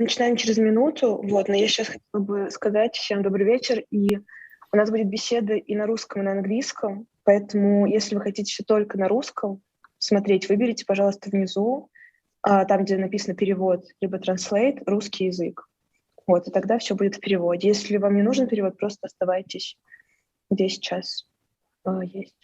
начинаем через минуту, вот, но я сейчас хотела бы сказать всем добрый вечер, и у нас будет беседа и на русском, и на английском, поэтому если вы хотите еще только на русском смотреть, выберите, пожалуйста, внизу, там, где написано перевод, либо translate, русский язык. Вот, и тогда все будет в переводе. Если вам не нужен перевод, просто оставайтесь, где сейчас есть.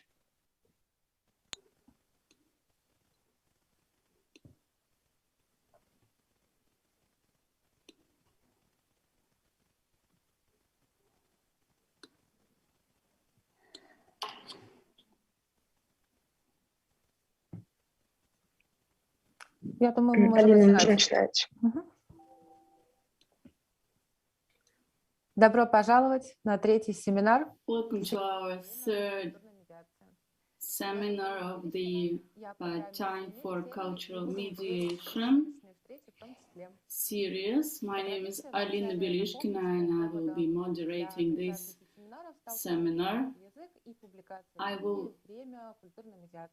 Я думаю, мы можем Алина, начинать. Добро пожаловать на третий семинар. Welcome to our third seminar of the Time for Cultural Mediation series. My name is Alina Belishkina and I will be moderating this seminar. I will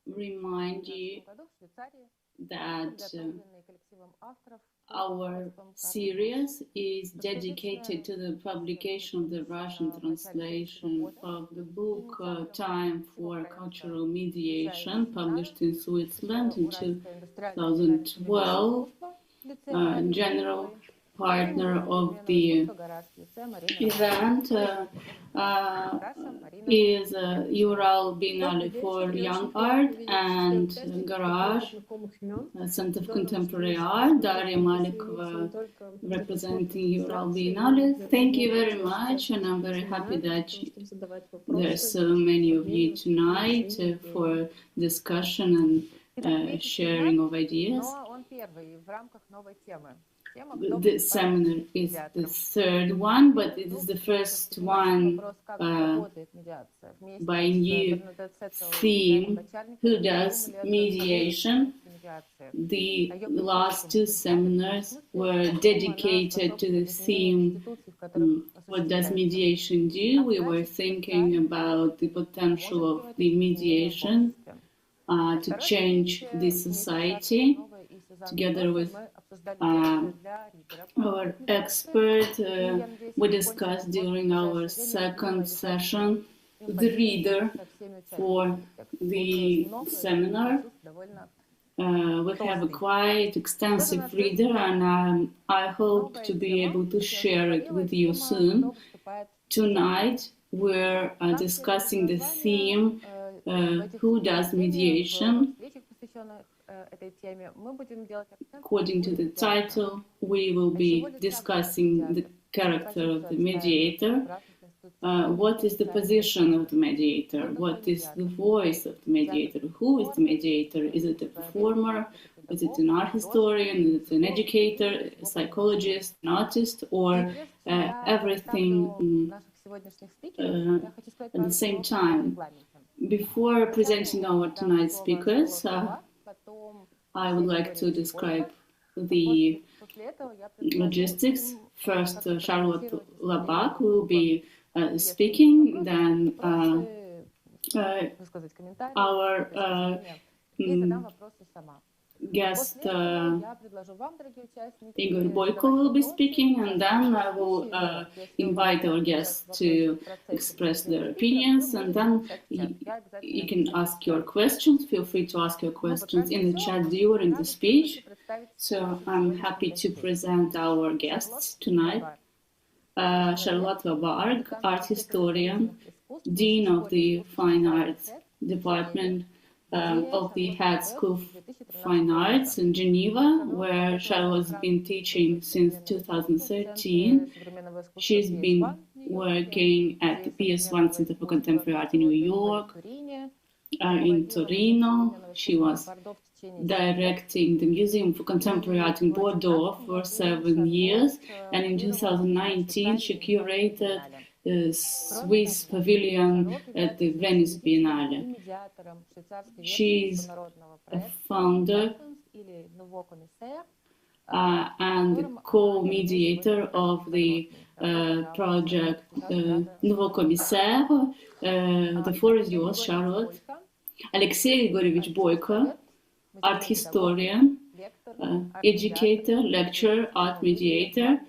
remind you that our series is dedicated to the publication of the Russian translation of the book Time for Cultural Mediation, published in Switzerland in 2012. General partner of the event is Ural Biennale for Young Art and Garage, Center of Contemporary Art, Daria Malikova representing Ural Biennale. Thank you very much, and I'm very happy that there are so many of you tonight for discussion and sharing of ideas. This seminar is the third one, but it is the first one by a new theme, who does mediation. The last two seminars were dedicated to the theme, what does mediation do? We were thinking about the potential of the mediation to change the society. Together with our expert, we discussed during our second session the reader for the seminar. We have a quite extensive reader, and I hope to be able to share it with you soon. Tonight we're discussing the theme, who does mediation? According to the title, we will be discussing the character of the mediator. What is the position of the mediator? What is the voice of the mediator? Who is the mediator? Is it a performer? Is it an art historian? Is it an educator, a psychologist, an artist, or everything at the same time? Before presenting our tonight's speakers, I would like to describe the logistics. First, Charlotte Laubard will be speaking, then our guest Igor Boyko will be speaking, and then I will invite our guests to express their opinions, and then you can ask your questions. Feel free to ask your questions in the chat during the speech. So I'm happy to present our guests tonight. Charlotte Laubard, art historian, Dean of the Fine Arts Department of the Head School of Fine Arts in Geneva, where Charlotte's been teaching since 2013. She's been working at the PS1 Center for Contemporary Art in New York, in Torino. She was directing the Museum for Contemporary Art in Bordeaux for 7 years, and in 2019 she curated the Swiss pavilion at the Venice Biennale. She's a founder and the co-mediator of the project Nouveau Commissaire. The floor is yours, Charlotte. Alexey Boyko, art historian, educator, lecturer, art mediator,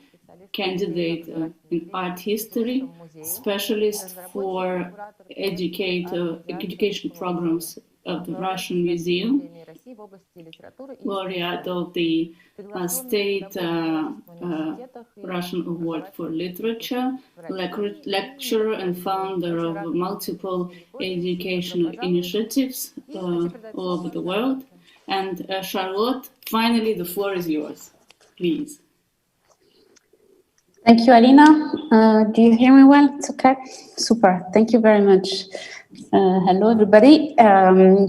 candidate in art history, specialist for education programs of the Russian Museum, laureate of the State Russian Award for Literature, lecturer and founder of multiple educational initiatives all over the world. And Charlotte, finally, the floor is yours, please. Thank you, Alina. Do you hear me well? It's okay? Super. Thank you very much. Hello, everybody.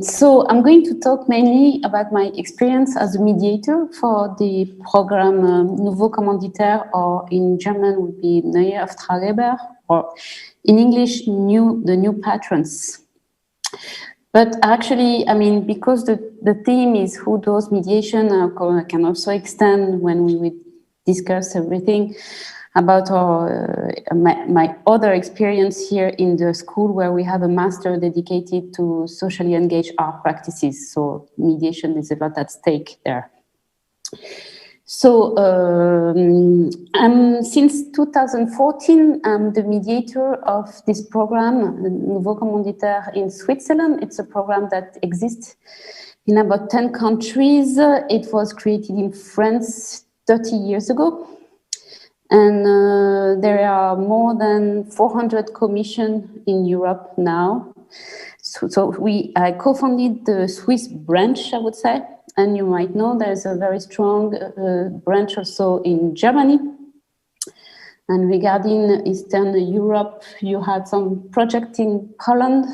So I'm going to talk mainly about my experience as a mediator for the program Nouveau Commanditaire, or in German would be Neue Auftraggeber, or in English, the new patrons. But actually, I mean, because the theme is who does mediation, I can also extend when we would discuss everything about my other experience here in the school, where we have a master dedicated to socially engaged art practices. So mediation is a lot at stake there. So since 2014, I'm the mediator of this program, Nouveau Commanditaire in Switzerland. It's a program that exists in about 10 countries. It was created in France 30 years ago. And there are more than 400 commissions in Europe now. So I co-founded the Swiss branch, I would say. And you might know there's a very strong branch also in Germany. And regarding Eastern Europe, you had some project in Poland.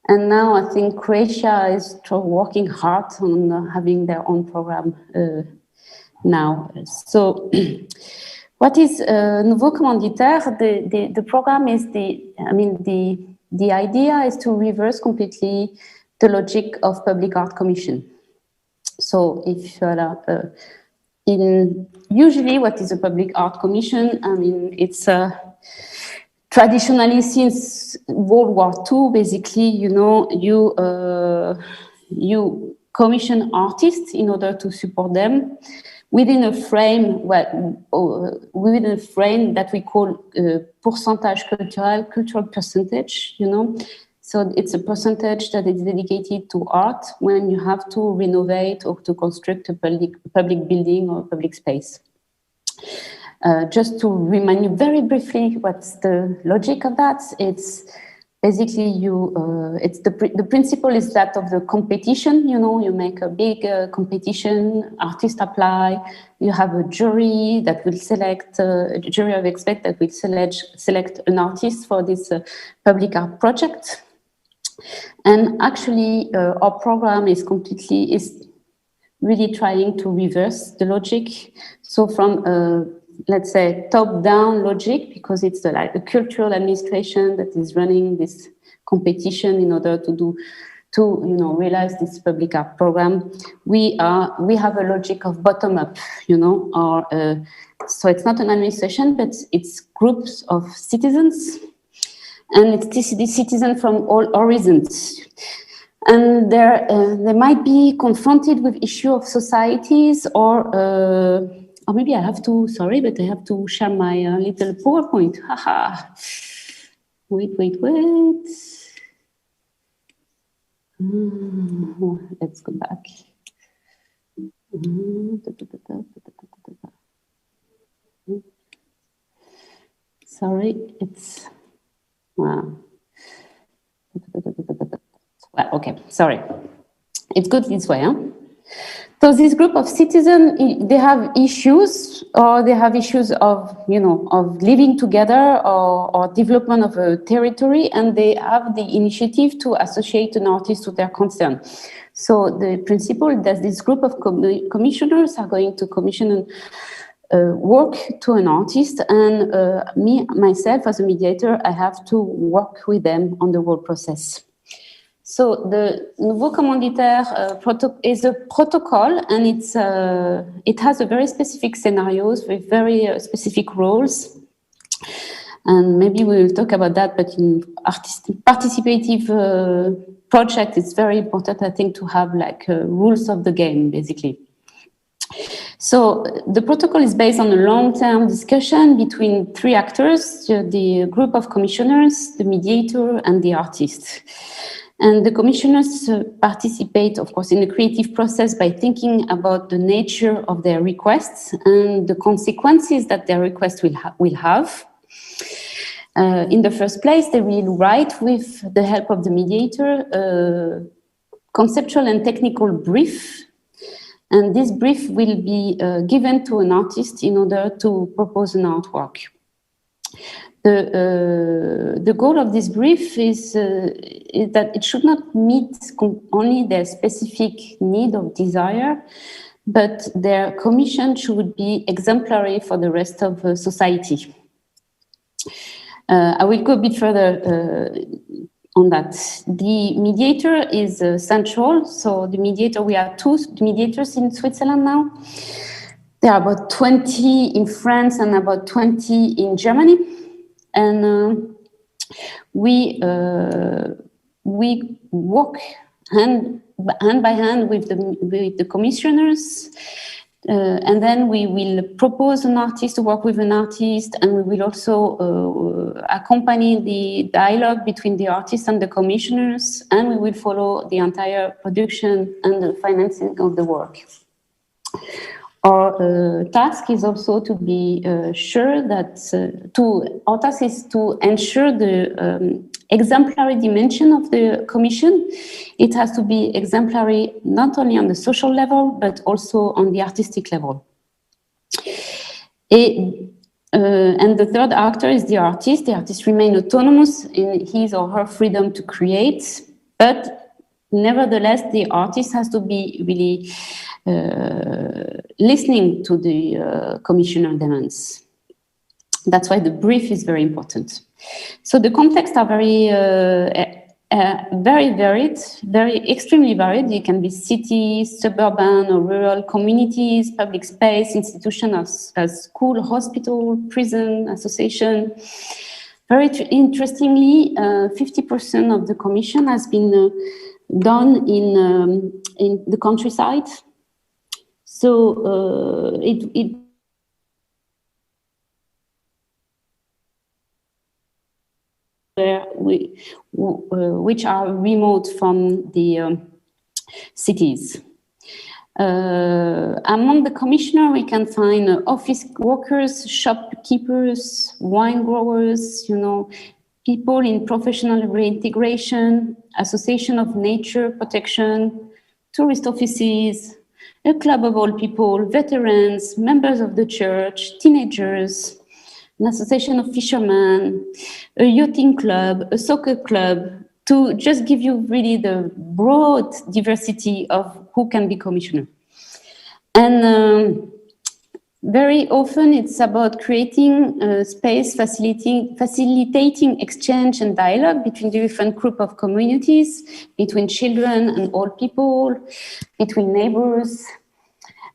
And now I think Croatia is working hard on having their own program now. So what is Nouveau Commanditaire? The program is the idea is to reverse completely the logic of public art commission. So if usually what is a public art commission? I mean, it's traditionally since World War II, basically, you commission artists in order to support them within a frame, within a frame that we call pourcentage cultural percentage, So it's a percentage that is dedicated to art when you have to renovate or to construct a public building or public space. Just to remind you very briefly what's the logic of that, it's basically the principle is that of the competition. You make a big competition, artists apply, you have a jury that will select, a jury of experts that will select an artist for this public art project. And actually our program is really trying to reverse the logic. So from let's say top-down logic, because it's like a cultural administration that is running this competition in order to realize this public art program. We have a logic of bottom-up, so it's not an administration, but it's groups of citizens, and it's these citizens from all horizons. And they might be confronted with issue of societies or maybe I have to, sorry, but I have to share my little PowerPoint. Haha. Wait. Let's go back. Sorry, it's, wow. Well, okay, sorry. It's good this way, huh? So this group of citizens, they have issues, or they have issues of living together or development of a territory, and they have the initiative to associate an artist to their concern. So the principle that this group of commissioners are going to commission work to an artist, and myself as a mediator, I have to work with them on the whole process. So the Nouveau Commanditaire is a protocol, and it has a very specific scenarios with very specific roles. And maybe we will talk about that, but in participative project, it's very important, I think, to have like rules of the game, basically. So the protocol is based on a long-term discussion between three actors, the group of commissioners, the mediator, and the artist. And the commissioners participate, of course, in the creative process by thinking about the nature of their requests and the consequences that their request will have. In the first place, they will write, with the help of the mediator, a conceptual and technical brief. And this brief will be given to an artist in order to propose an artwork. The goal of this brief is that it should not meet only their specific need or desire, but their commission should be exemplary for the rest of society. I will go a bit further on that. The mediator is central. So the mediator, we have two mediators in Switzerland now. There are about 20 in France and about 20 in Germany. And we work hand by hand with the commissioners. And then we will propose an artist to work with an artist, and we will also accompany the dialogue between the artist and the commissioners, and we will follow the entire production and the financing of the work. Our task is also to be sure that our task is to ensure the exemplary dimension of the commission. It has to be exemplary not only on the social level, but also on the artistic level. And the third actor is the artist. The artist remains autonomous in his or her freedom to create, but nevertheless, the artist has to be really listening to the commissioner demands. That's why the brief is very important. So the contexts are very varied, extremely varied. It can be cities, suburban or rural communities, public space, institutions as school, hospital, prison, association. Very interestingly, 50% of the commission has been done in the countryside. So which are remote from the cities. Among the commissioner, we can find office workers, shopkeepers, wine growers, people in professional reintegration, association of nature protection, tourist offices, a club of old people, veterans, members of the church, teenagers, an association of fishermen, a yachting club, a soccer club, to just give you really the broad diversity of who can be commissioner. And very often it's about creating a space, facilitating exchange and dialogue between the different group of communities, between children and old people, between neighbors.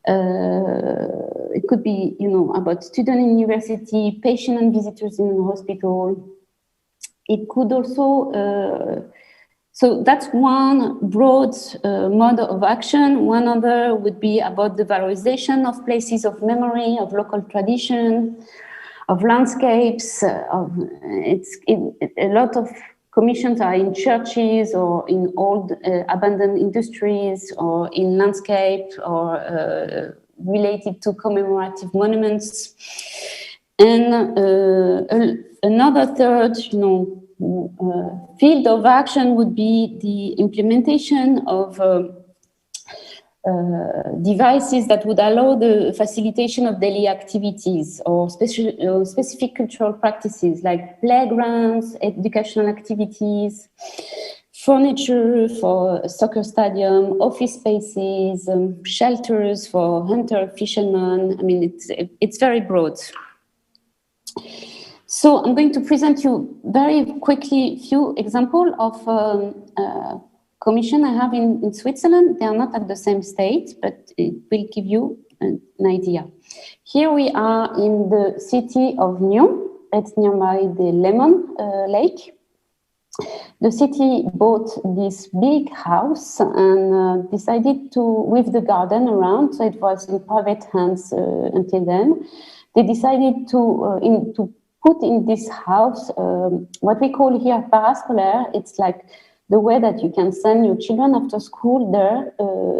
It could be, about student in university, patient and visitors in the hospital. It could also, so that's one broad mode of action. One other would be about the valorization of places of memory, of local tradition, of landscapes. A lot of commissions are in churches or in old abandoned industries or in landscape or related to commemorative monuments. And another third, field of action would be the implementation of devices that would allow the facilitation of daily activities or specific cultural practices like playgrounds, educational activities, furniture for a soccer stadium, office spaces, shelters for hunter fishermen. I mean, it's very broad. So I'm going to present you very quickly a few examples of commission I have in Switzerland. They are not at the same state, but it will give you an idea. Here we are in the city of Nyon. It's nearby the Lemon Lake. the city bought this big house and decided to, with the garden around, so it was in private hands until then, they decided to put in this house what we call here parascolaire. It's like the way that you can send your children after school there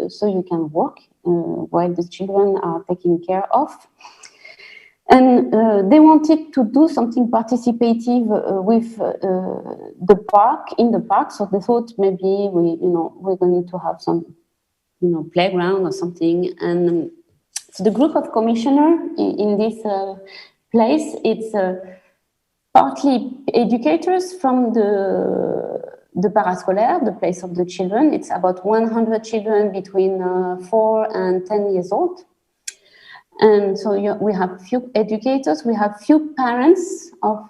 so you can work while the children are taken care of. And they wanted to do something participative with the park, in the park. So they thought maybe we're going to have some, playground or something. And so the group of commissioners in this place, it's partly educators from the parascolaire, the place of the children. It's about 100 children between 4 and 10 years old. And so we have few educators, we have few parents of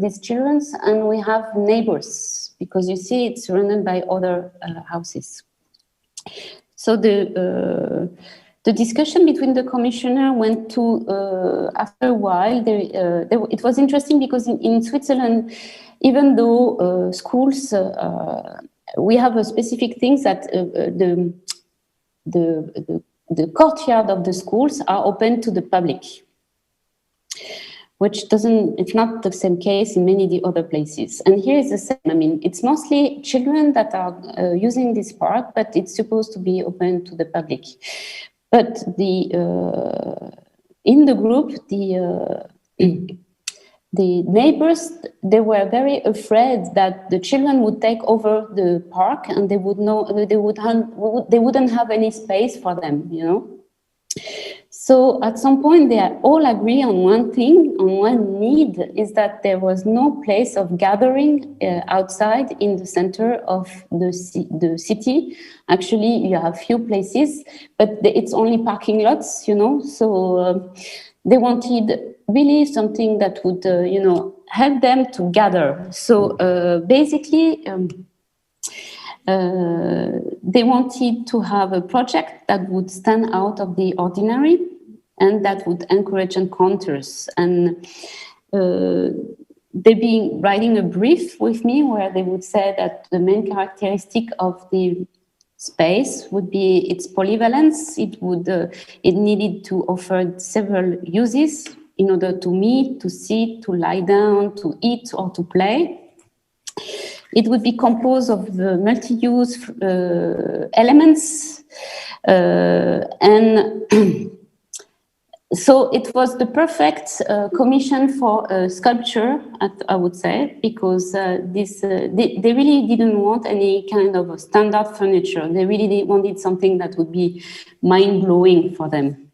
these children, and we have neighbors, because you see it's surrounded by other houses. So the discussion between the commissioner went to, after a while, it was interesting because in Switzerland, even though schools, we have a specific things that the courtyard of the schools are open to the public, which it's not the same case in many of the other places. And here is the same. I mean, it's mostly children that are using this park, but it's supposed to be open to the public. But in the group, the neighbors, they were very afraid that the children would take over the park and they wouldn't have any space for them, So at some point, they all agree on one thing, on one need, is that there was no place of gathering outside in the center of the city. Actually, you have few places, but it's only parking lots, So they wanted really something that would, help them to gather. So basically, they wanted to have a project that would stand out of the ordinary and that would encourage encounters. And they've been writing a brief with me where they would say that the main characteristic of the space would be its polyvalence. It needed to offer several uses in order to meet, to sit, to lie down, to eat, or to play. It would be composed of multi-use elements, and so it was the perfect commission for sculpture, I would say, because they really didn't want any kind of a standard furniture. They really wanted something that would be mind-blowing for them.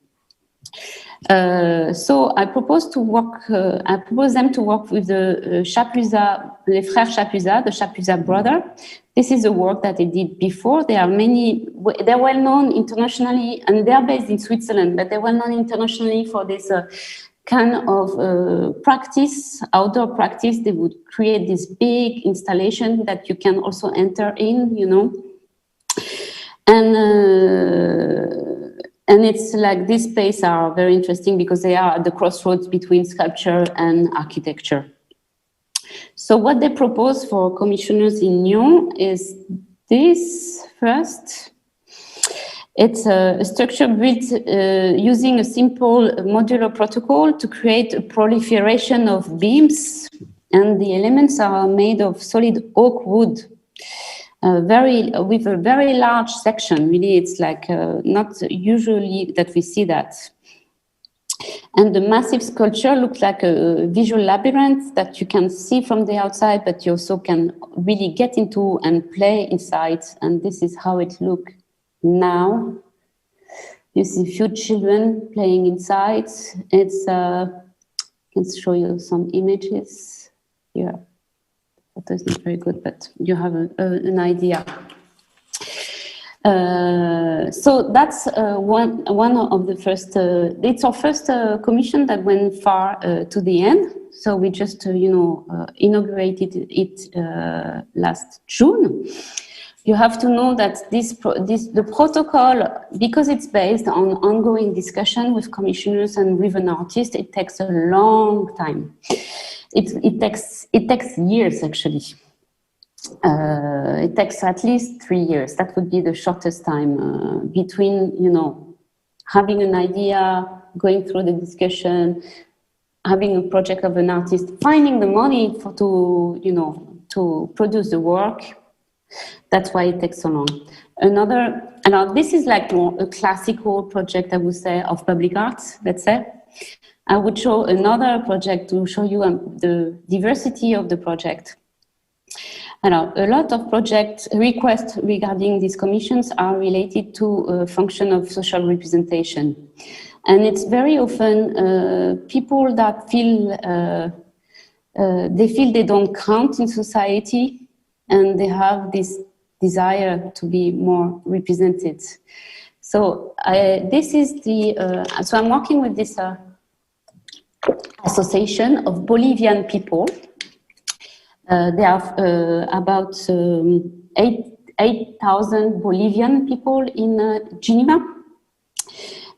So I proposed them to work with the Chapuzat, les frères Chapuzat, the Chapuzat brother. This is a work that they did before. They're well known internationally, and they're based in Switzerland, but they're well known internationally for this kind of practice, outdoor practice. They would create this big installation that you can also enter in, And it's like this space are very interesting because they are at the crossroads between sculpture and architecture. So what they propose for commissioners in Nyon is this first. It's a structure built using a simple modular protocol to create a proliferation of beams, and the elements are made of solid oak wood. With a very large section. Really, it's like not usually that we see that. And the massive sculpture looks like a visual labyrinth that you can see from the outside, but you also can really get into and play inside. And this is how it looks now. You see a few children playing inside. I can show you some images here. Photo is not very good, but you have an idea. So that's one of the first. It's our first commission that went far to the end. So we just inaugurated it last June. You have to know that the protocol, because it's based on ongoing discussion with commissioners and with an artist, it takes a long time. It takes years, actually. it takes at least 3 years. That would be the shortest time between, you know, having an idea, going through the discussion, having a project of an artist, finding the money to, you know, to produce the work. That's why it takes so long. And this is like more a classical project, I would say, of public arts, let's say. I would show another project to show you the diversity of the project. And a lot of project requests regarding these commissions are related to a function of social representation. And it's very often people that feel they don't count in society, and they have this desire to be more represented. So this is the, so I'm working with this association of Bolivian people. There are about 8,000 Bolivian people in Geneva.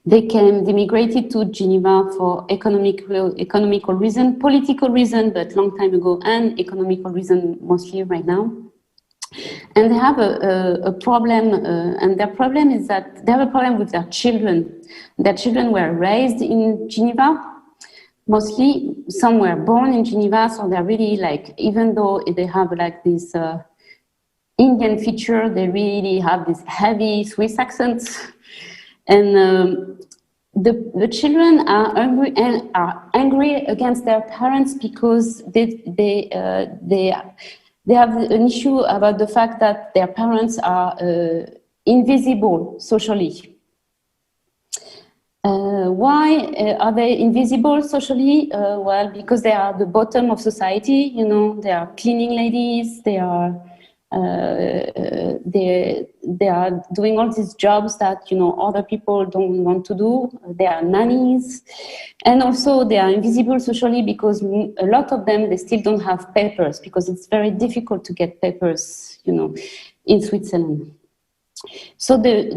They migrated to Geneva for economical reason, political reason, but long time ago, and economical reason mostly right now. And they have a problem, and their problem is that they have a problem with their children. Their children were raised in Geneva. Mostly, some were born in Geneva, so they're really like, even though they have like this Indian feature, they really have this heavy Swiss accent. And the children are angry against their parents because they have an issue about the fact that their parents are invisible socially. Why are they invisible socially? Well, because they are the bottom of society. You know, they are cleaning ladies. They are doing all these jobs that, you know, other people don't want to do. They are nannies, and also they are invisible socially because a lot of them, they still don't have papers, because it's very difficult to get papers, you know, in Switzerland. So the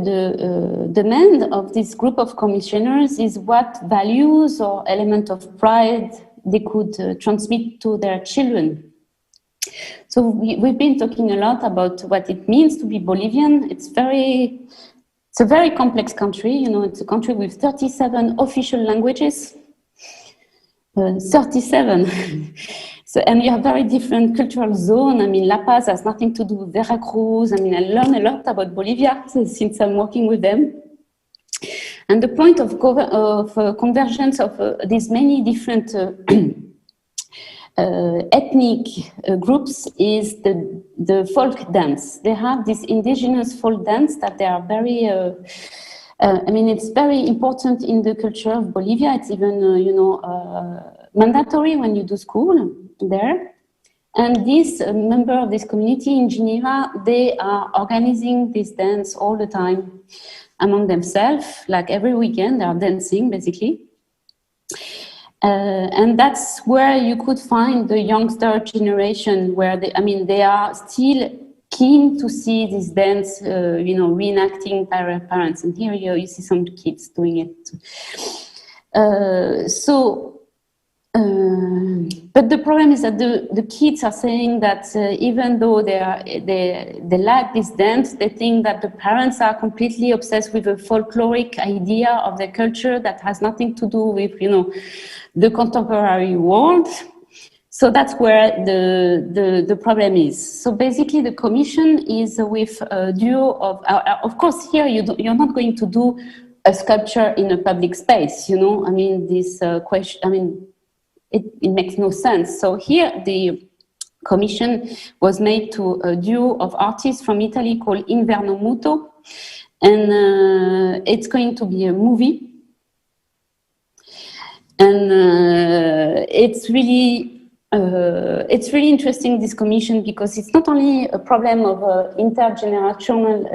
demand of this group of commissioners is what values or element of pride they could transmit to their children. So we've been talking a lot about what it means to be Bolivian. It's a very complex country. You know, it's a country with 37 official languages. 37. So, and you have very different cultural zone. I mean, La Paz has nothing to do with Veracruz. I mean, I learn a lot about Bolivia since I'm working with them. And the point of convergence of these many different ethnic groups is the folk dance. They have this indigenous folk dance that they are very, I mean, it's very important in the culture of Bolivia. It's even, you know, mandatory when you do school there. And this member of this community in Geneva, they are organizing this dance all the time among themselves. Like every weekend, they are dancing, basically. And that's where you could find the youngster generation, where they are still keen to see this dance, you know, reenacting by their parents. And here you see some kids doing it. But the problem is that the kids are saying that even though they like this dance, they think that the parents are completely obsessed with a folkloric idea of their culture that has nothing to do with, you know, the contemporary world. So that's where the problem is. So basically, the commission is with a duo of course, here you're not going to do a sculpture in a public space. You know, I mean, this question. I mean. It makes no sense. So here the commission was made to a duo of artists from Italy called Inverno Muto, and it's going to be a movie. And it's really interesting, this commission, because it's not only a problem of intergenerational,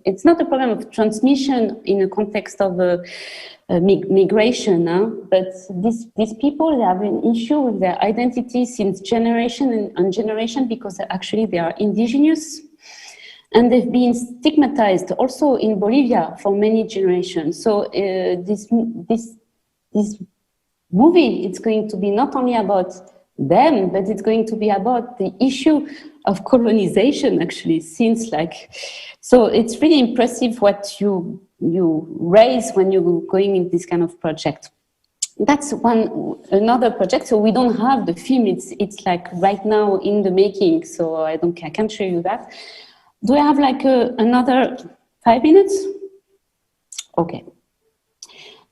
it's not a problem of transmission in a context of migration, but these people, they have an issue with their identity since generation and generation, because actually they are indigenous, and they've been stigmatized also in Bolivia for many generations. So this movie, it's going to be not only about them, but it's going to be about the issue of colonization, actually, since so it's really impressive what you raise when you're going in this kind of project. That's another project. So we don't have the film. It's like right now in the making. So I can't show you that. Do I have like another 5 minutes? Okay.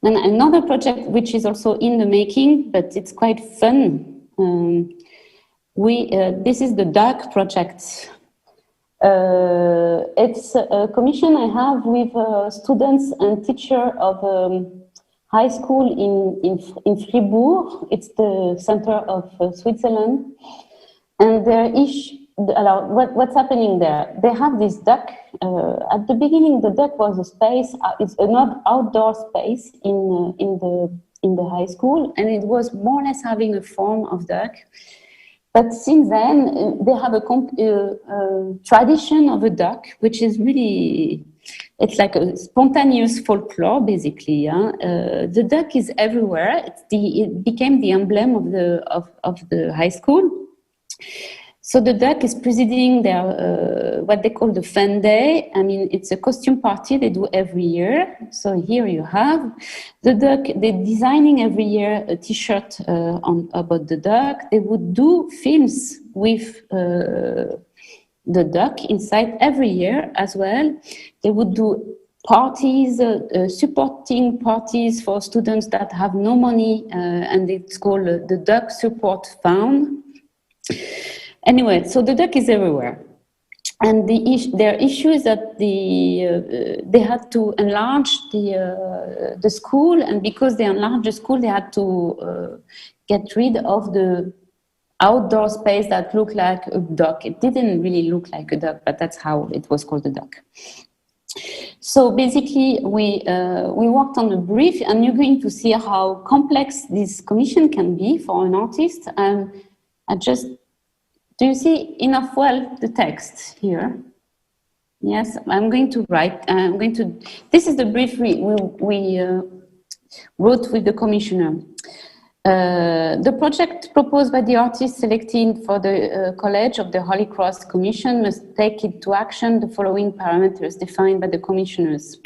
Then another project which is also in the making, but it's quite fun. This is the DUC project. It's a commission I have with students and teachers of high school in Fribourg. It's the center of Switzerland. And what's happening there? They have this DUC. At the beginning, the DUC was a space. It's an outdoor space in the high school, and it was more or less having a form of DUC. But since then, they have a tradition of a DUC, which is really, it's like a spontaneous folklore, basically. The DUC is everywhere. It became the emblem of the high school. So the DUC is presiding their what they call the Fan Day. I mean, it's a costume party they do every year. So here you have the DUC. They're designing every year a T-shirt about the DUC. They would do films with the DUC inside every year as well. They would do parties, supporting parties for students that have no money, and it's called the DUC Support Fund. Anyway, so the DUC is everywhere. And their issue is that they had to enlarge the school, and because they enlarged the school, they had to get rid of the outdoor space that looked like a DUC. It didn't really look like a DUC, but that's how it was called, the DUC. So basically, we worked on a brief, and you're going to see how complex this commission can be for an artist. And do you see enough well the text here? Yes, I'm going to write. This is the brief we wrote with the commissioner. The project proposed by the artist selected for the College of the Holy Cross Commission must take into action the following parameters defined by the commissioners.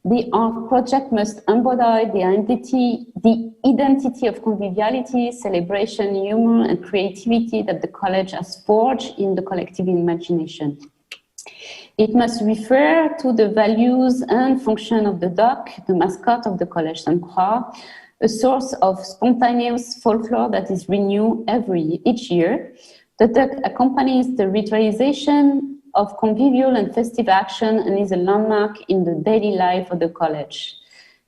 The art project must embody the identity of conviviality, celebration, humor, and creativity that the college has forged in the collective imagination. It must refer to the values and function of the DUC, the mascot of the Collège Sainte-Croix, a source of spontaneous folklore that is renewed each year. The DUC accompanies the ritualization of convivial and festive action and is a landmark in the daily life of the college.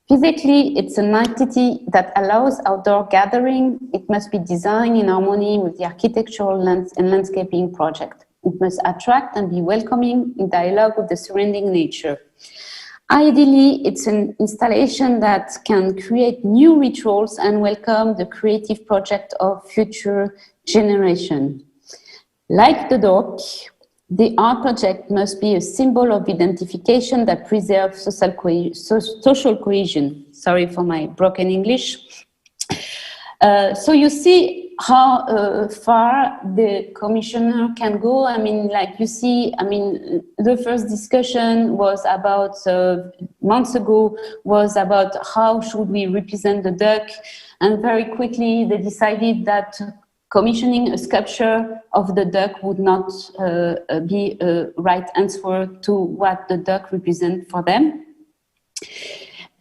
Physically, it's an entity that allows outdoor gathering. It must be designed in harmony with the architectural and landscaping project. It must attract and be welcoming in dialogue with the surrounding nature. Ideally, it's an installation that can create new rituals and welcome the creative project of future generations. Like the DUC, the art project must be a symbol of identification that preserves social cohesion. Sorry for my broken English. So you see how far the commissioner can go. I mean, like you see, I mean, the first discussion was about, months ago, was about how should we represent the DUC. And very quickly they decided that commissioning a sculpture of the DUC would not be a right answer to what the DUC represents for them.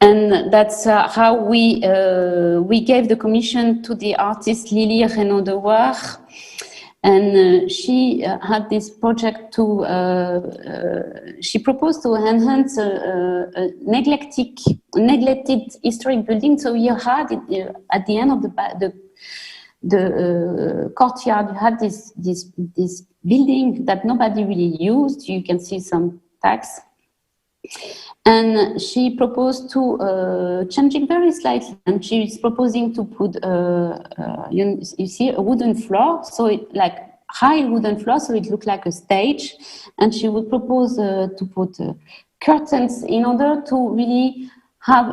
And that's how we gave the commission to the artist Lily Renaud-Devoir. And she had this project she proposed to enhance a neglected historic building. So you had it, at the end of the courtyard, you had this building that nobody really used. You can see some tags. And she proposed to change it very slightly. And she's proposing to put, you see, a wooden floor. So it like high wooden floor, so it looked like a stage. And she would propose to put curtains in order to really have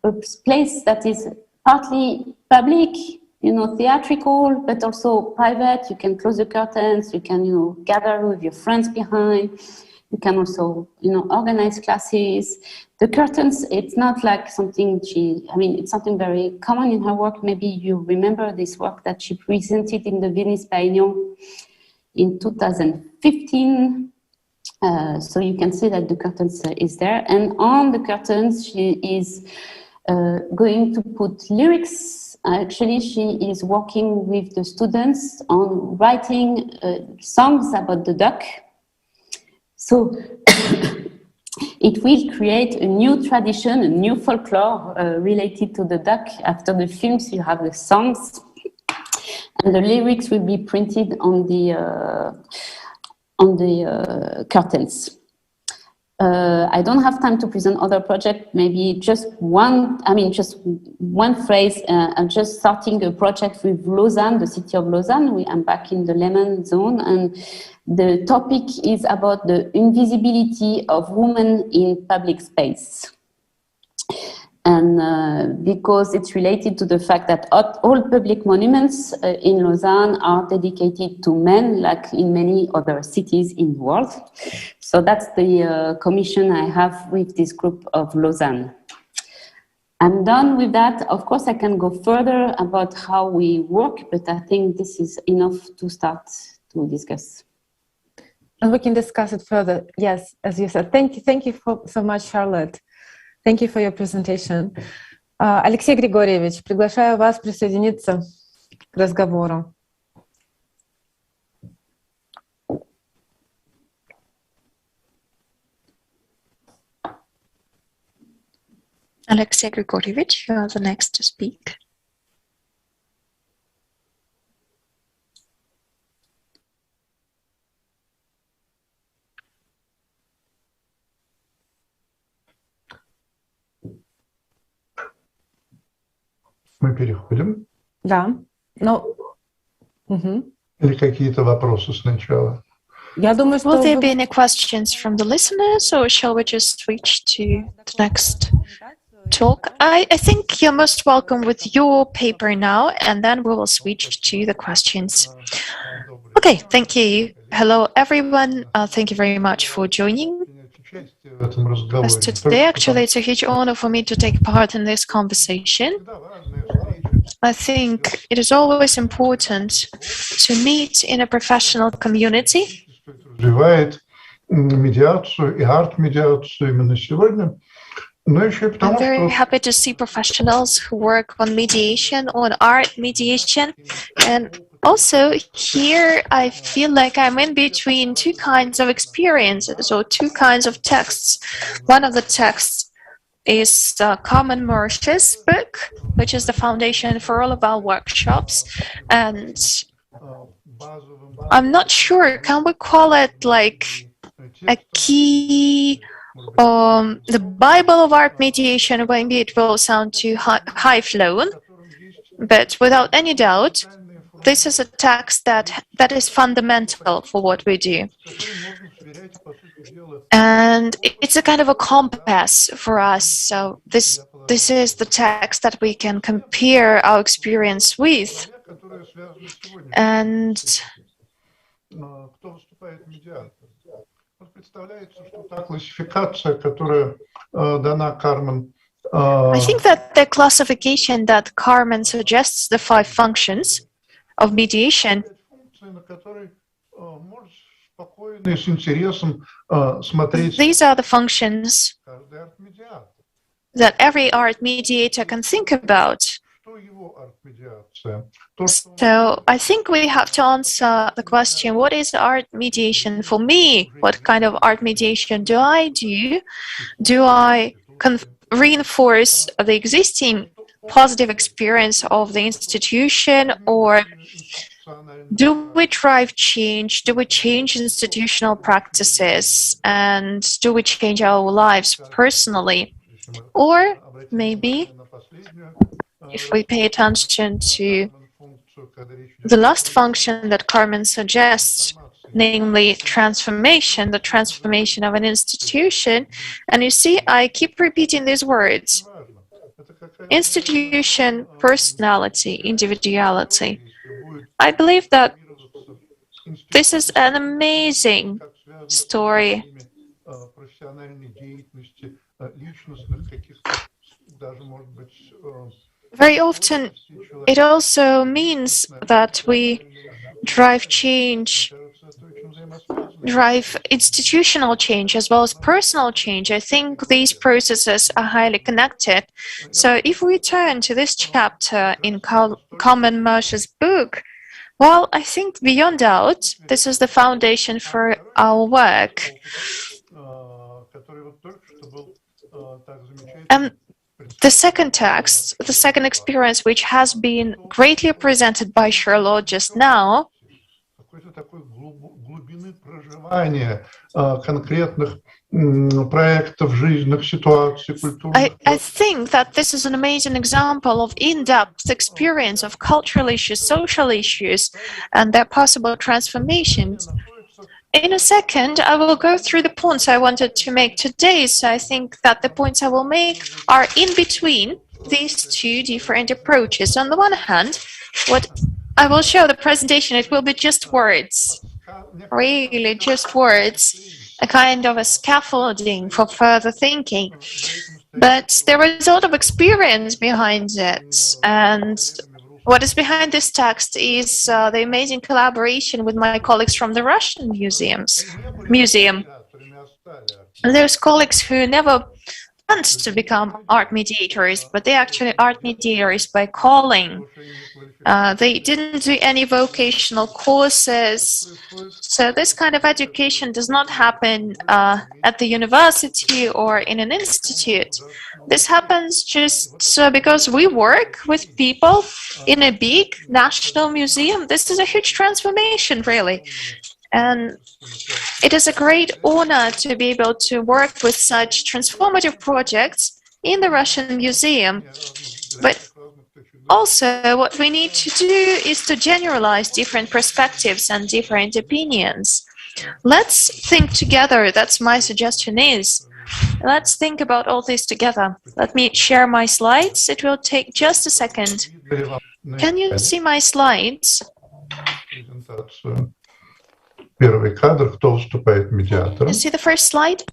a place that is partly public theatrical, but also private. You can close the curtains. You can, gather with your friends behind. You can also, organize classes. The curtains, it's not like something it's something very common in her work. Maybe you remember this work that she presented in the Venice Biennial in 2015. So you can see that the curtains is there. And on the curtains, she is going to put lyrics. Actually, she is working with the students on writing songs about the duck. So it will create a new tradition, a new folklore related to the duck. After the films, you have the songs, and the lyrics will be printed on the curtains. I don't have time to present other projects. Maybe just one phrase. I'm just starting a project with Lausanne, the city of Lausanne. I'm back in the Lemon zone, and the topic is about the invisibility of women in public space. And because it's related to the fact that all public monuments in Lausanne are dedicated to men, like in many other cities in the world. So that's the commission I have with this group of Lausanne. I'm done with that. Of course, I can go further about how we work, but I think this is enough to start to discuss. And we can discuss it further. Yes, as you said. Thank you so much, Charlotte. Thank you for your presentation. Алексей Григорьевич, приглашаю вас присоединиться к разговору. Alexey Grigorievich, you are the next to speak. Мы переходим? Да. Или какие-то вопросы сначала? Я думаю, что... Will there be any questions from the listeners, or shall we just switch to the next talk? I think you're most welcome with your paper now, and then we will switch to the questions. Okay, thank you. Hello, everyone. Thank you very much for joining us today. Actually, it's a huge honor for me to take part in this conversation. I think it is always important to meet in a professional community. Медиацию и арт-медиацию именно сегодня. I'm very happy to see professionals who work on mediation, on art mediation. And also here I feel like I'm in between two kinds of experiences or two kinds of texts. One of the texts is Carmen Marsh's book, which is the foundation for all of our workshops. And I'm not sure, can we call it like a key, the Bible of art mediation? Maybe it will sound too high-flown, but without any doubt, this is a text that is fundamental for what we do. And it's a kind of a compass for us. So this is the text that we can compare our experience with. And I think that the classification that Carmen suggests, the 5 functions of mediation, these are the functions that every art mediator can think about. So I think we have to answer the question, what is art mediation for me? What kind of art mediation do I do? Do I reinforce the existing positive experience of the institution, or do we drive change? Do we change institutional practices? And do we change our lives personally? Or maybe, if we pay attention to the last function that Carmen suggests, namely transformation, the transformation of an institution, and you see, I keep repeating these words. institution, personality, individuality. I believe that this is an amazing story. Very often, it also means that we drive change, drive institutional change as well as personal change. I think these processes are highly connected. So if we turn to this chapter in Common Mercer's book, well, I think beyond doubt, this is the foundation for our work. And the second text, the second experience, which has been greatly presented by Charlotte just now, I think that this is an amazing example of in-depth experience of cultural issues, social issues, and their possible transformations. In a second, I will go through the points I wanted to make today. So I think that the points I will make are in between these two different approaches. On the one hand, what I will show the presentation, it will be just words, really just words, a kind of a scaffolding for further thinking. But there is a lot of experience behind it. And what is behind this text is the amazing collaboration with my colleagues from the Russian Museum. Those colleagues who never planned to become art mediators, but they actually art mediators by calling. They didn't do any vocational courses. So this kind of education does not happen at the university or in an institute. This happens just because we work with people in a big national museum. This is a huge transformation, really. And it is a great honor to be able to work with such transformative projects in the Russian Museum. But also, what we need to do is to generalize different perspectives and different opinions. Let's think together. That's my suggestion is. Let's think about all this together. Let me share my slides. It will take just a second. Can you see my slides? You see the first slide?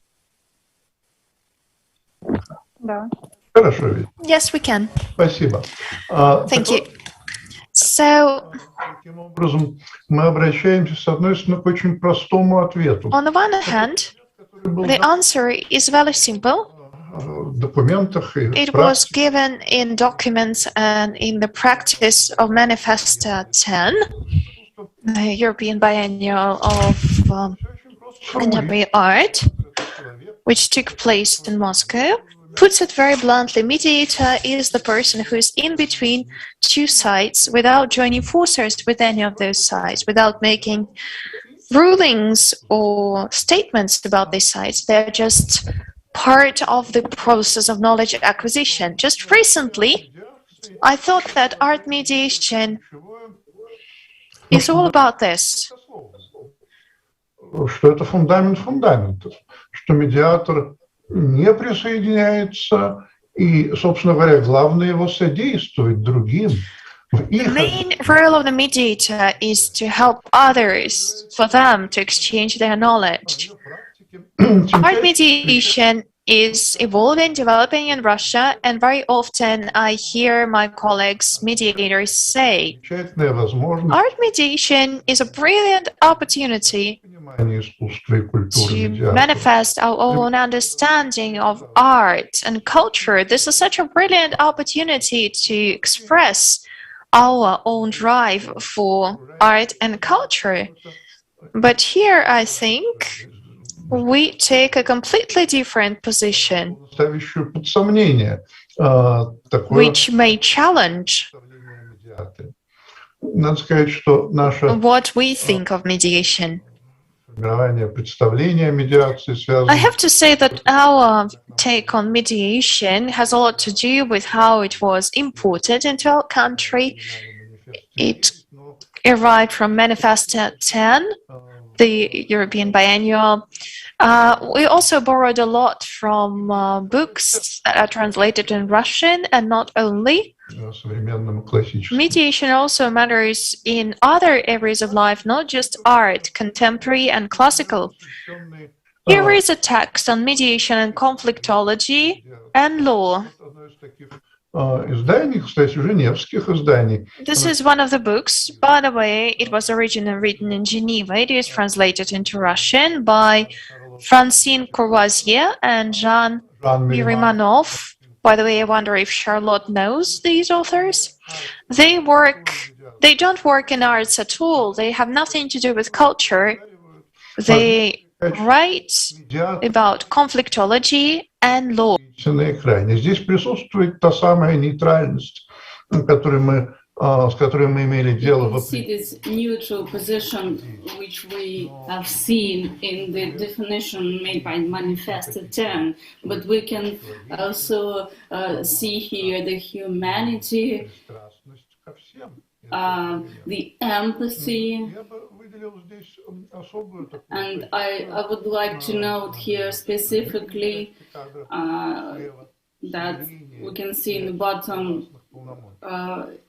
Yes, we can. Thank you. So, on the one hand, the answer is very simple. It was given in documents and in the practice of Manifesto 10, the European Biennial of Contemporary Art, which took place in Moscow. Puts it very bluntly, mediator is the person who is in between two sides without joining forces with any of those sides, without making rulings or statements about these sides. They're just part of the process of knowledge acquisition. Just recently, I thought that art mediation is all about this. Что это фундамент фундаментов, что медиатор не присоединяется и, собственно говоря, главное его содействовать другим. The main role of the mediator is to help others, for them to exchange their knowledge. Art mediation is evolving, developing in Russia, and very often I hear my colleagues, mediators, say, art mediation is a brilliant opportunity to manifest our own understanding of art and culture. This is such a brilliant opportunity to express our own drive for art and culture. But here, I think, we take a completely different position, which may challenge what we think of mediation. I have to say that our take on mediation has a lot to do with how it was imported into our country. It arrived from Manifesto 10, the European Biennial. We also borrowed a lot from books that are translated in Russian, and not only. Mediation also matters in other areas of life, not just art, contemporary and classical. Here is a text on mediation and conflictology and law. This is one of the books. By the way, it was originally written in Geneva. It is translated into Russian by Francine Courvoisier and Jean Mirimanov. By the way, I wonder if Charlotte knows these authors. They don't work in arts at all. They have nothing to do with culture. They write about conflictology and law. Здесь присутствует та самая нейтральность, с которой мы имели дело. You see this neutral position which we have seen in the definition made by Manifesto 10, but we can also see here the humanity, the empathy. And I would like to note here specifically that we can see in the bottom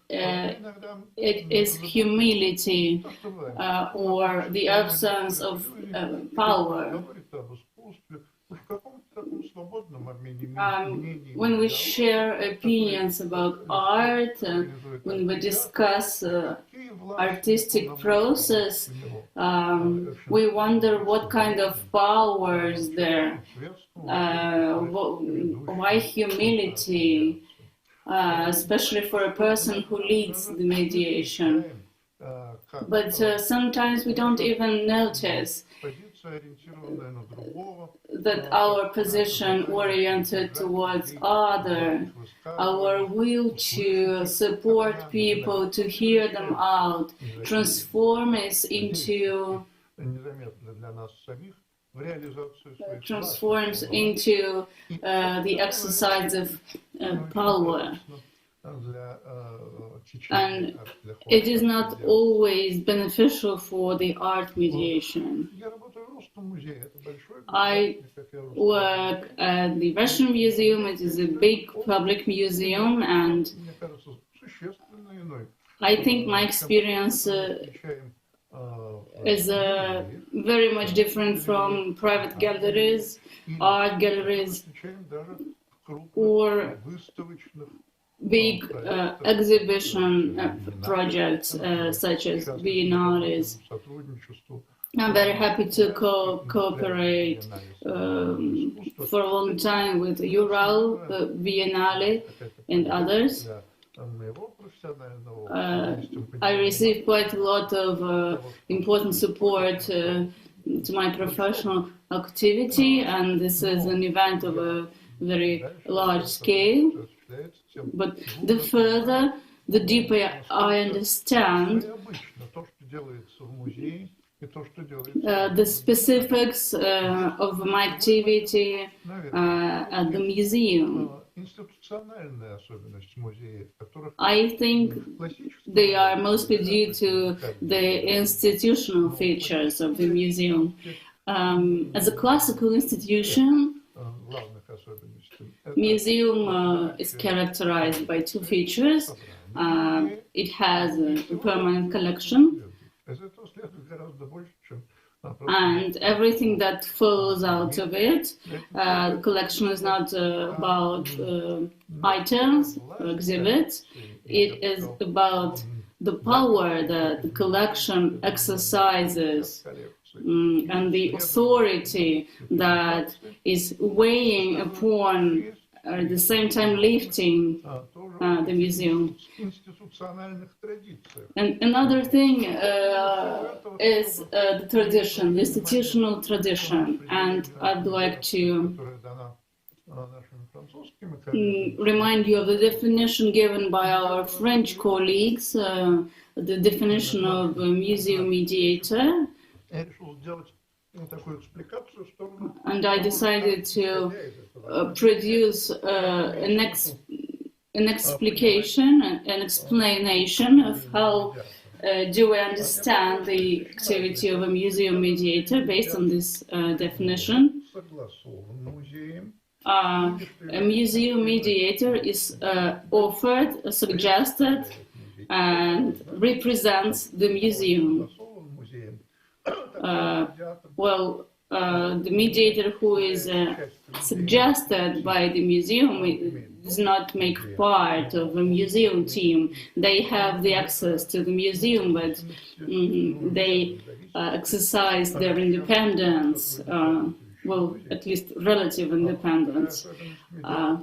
it is humility or the absence of power. When we share opinions about art, when we discuss artistic process, we wonder what kind of power is there, why humility, especially for a person who leads the mediation. But sometimes we don't even notice that our position oriented towards other, our will to support people, to hear them out, transforms into the exercise of power. And it is not always beneficial for the art mediation. I work at the Russian Museum. It is a big public museum, and I think my experience is very much different from private galleries, art galleries, or big exhibition projects such as biennales. I'm very happy to cooperate for a long time with Ural, Biennale, and others. I received quite a lot of important support to my professional activity, and this is an event of a very large scale. But the further, the deeper I understand the specifics of my activity at the museum. I think they are mostly due to the institutional features of the museum. As a classical institution, museum is characterized by two features. It has a permanent collection, and everything that flows out of it. The collection is not about items or exhibits. It is about the power that the collection exercises and the authority that is weighing upon, at the same time lifting the museum. And another thing is the tradition, the institutional tradition. And I'd like to remind you of the definition given by our French colleagues, the definition of a museum mediator. And I decided to produce an explanation of how do we understand the activity of a museum mediator based on this definition? A museum mediator is offered, suggested, and represents the museum. The mediator who is suggested by the museum does not make part of a museum team. They have the access to the museum, but they exercise their independence, at least relative independence. A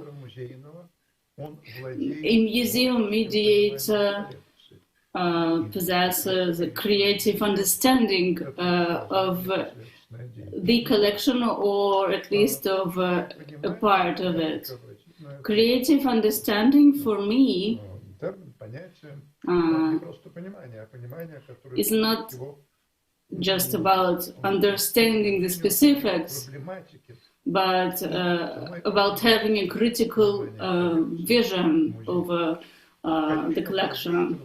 museum mediator possesses a creative understanding of the collection, or at least of a part of it. Creative understanding for me is not just about understanding the specifics, but about having a critical vision over the collection.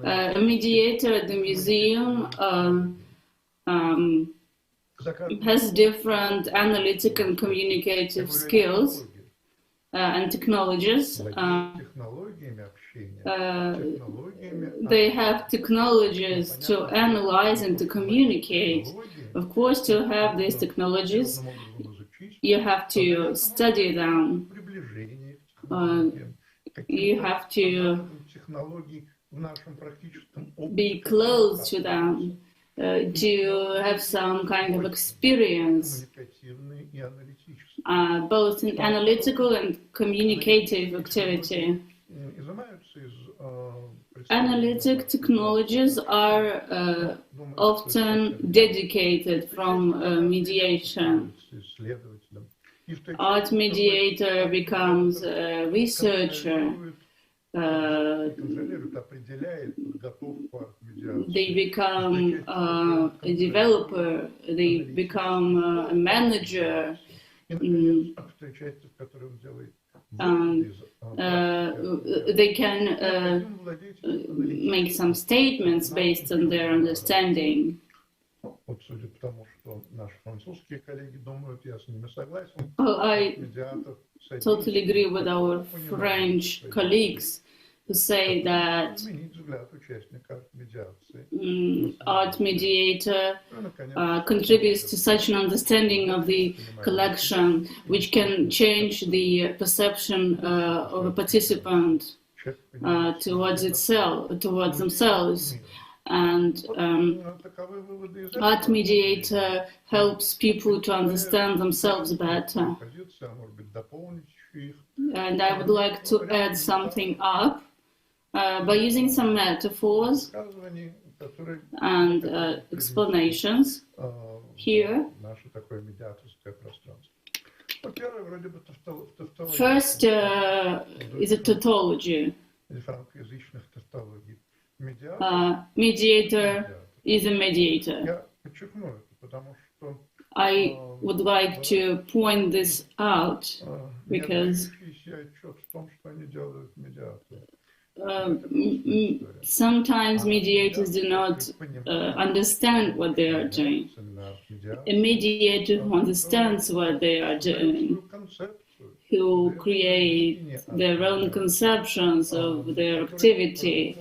A mediator at the museum has different analytic and communicative skills and technologies. They have technologies to analyze and to communicate. Of course, to have these technologies, you have to study them. You have to be close to them, to have some kind of experience, both in analytical and communicative activity. Analytic technologies are often dedicated from mediation. Art mediator becomes a researcher. They become a developer. They become a manager. And they can make some statements based on their understanding. I totally agree with our French colleagues who say that art mediator contributes to such an understanding of the collection which can change the perception of a participant towards themselves. And art mediator helps people to understand themselves better. And I would like to add something up by using some metaphors and explanations here. First is a tautology. Mediator is a mediator. I would like to point this out because sometimes mediators do not understand what they are doing. A mediator who understands what they are doing, who create their own conceptions of their activity,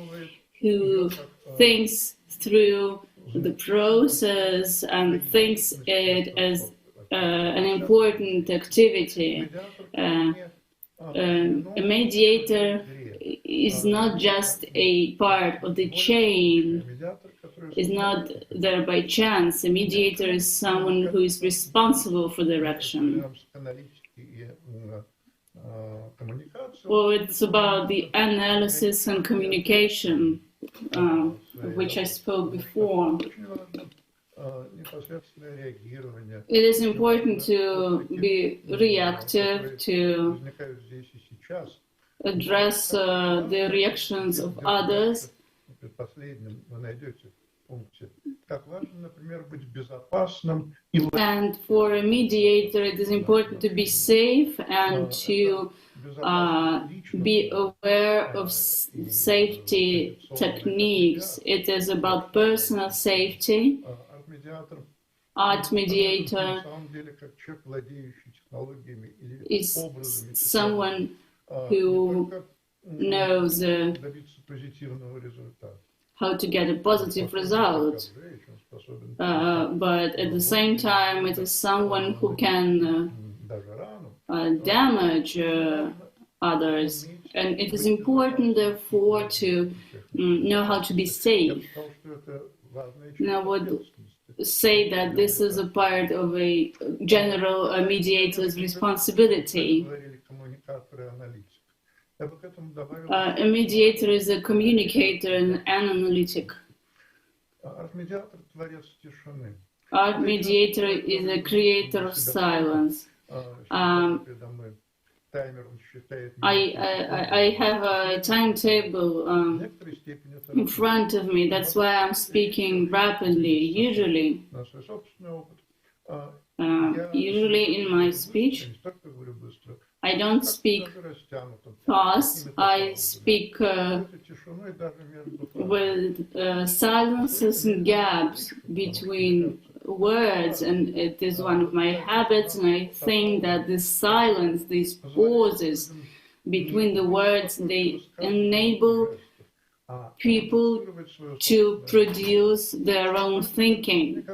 who thinks through the process and thinks it as an important activity. A mediator is not just a part of the chain, is not there by chance. A mediator is someone who is responsible for direction. Well, it's about the analysis and communication, of which I spoke before. It is important to be reactive, to address the reactions of others. And for a mediator, it is important to be safe and to be aware of safety techniques. It is about personal safety. Art mediator is someone who knows how to get a positive result, but at the same time it is someone who can damage others, and it is important therefore to know how to be safe. Now, I would say that this is a part of a general mediator's responsibility. A mediator is a communicator and an analytic. Art mediator is a creator of silence. I have a timetable in front of me. That's why I'm speaking rapidly. Usually in my speech, I don't speak fast. I speak with silences and gaps between words, and it is one of my habits, and I think that this silence, these pauses between the words, they enable people to produce their own thinking.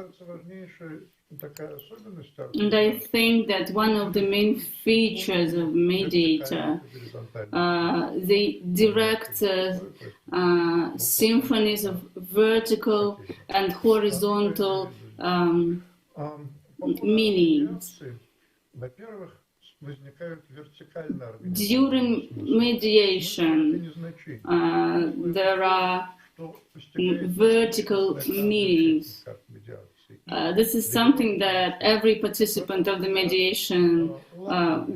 And I think that one of the main features of Mediator, the direct symphonies of vertical and horizontal meanings. During mediation, there are vertical meanings. This is something that every participant of the mediation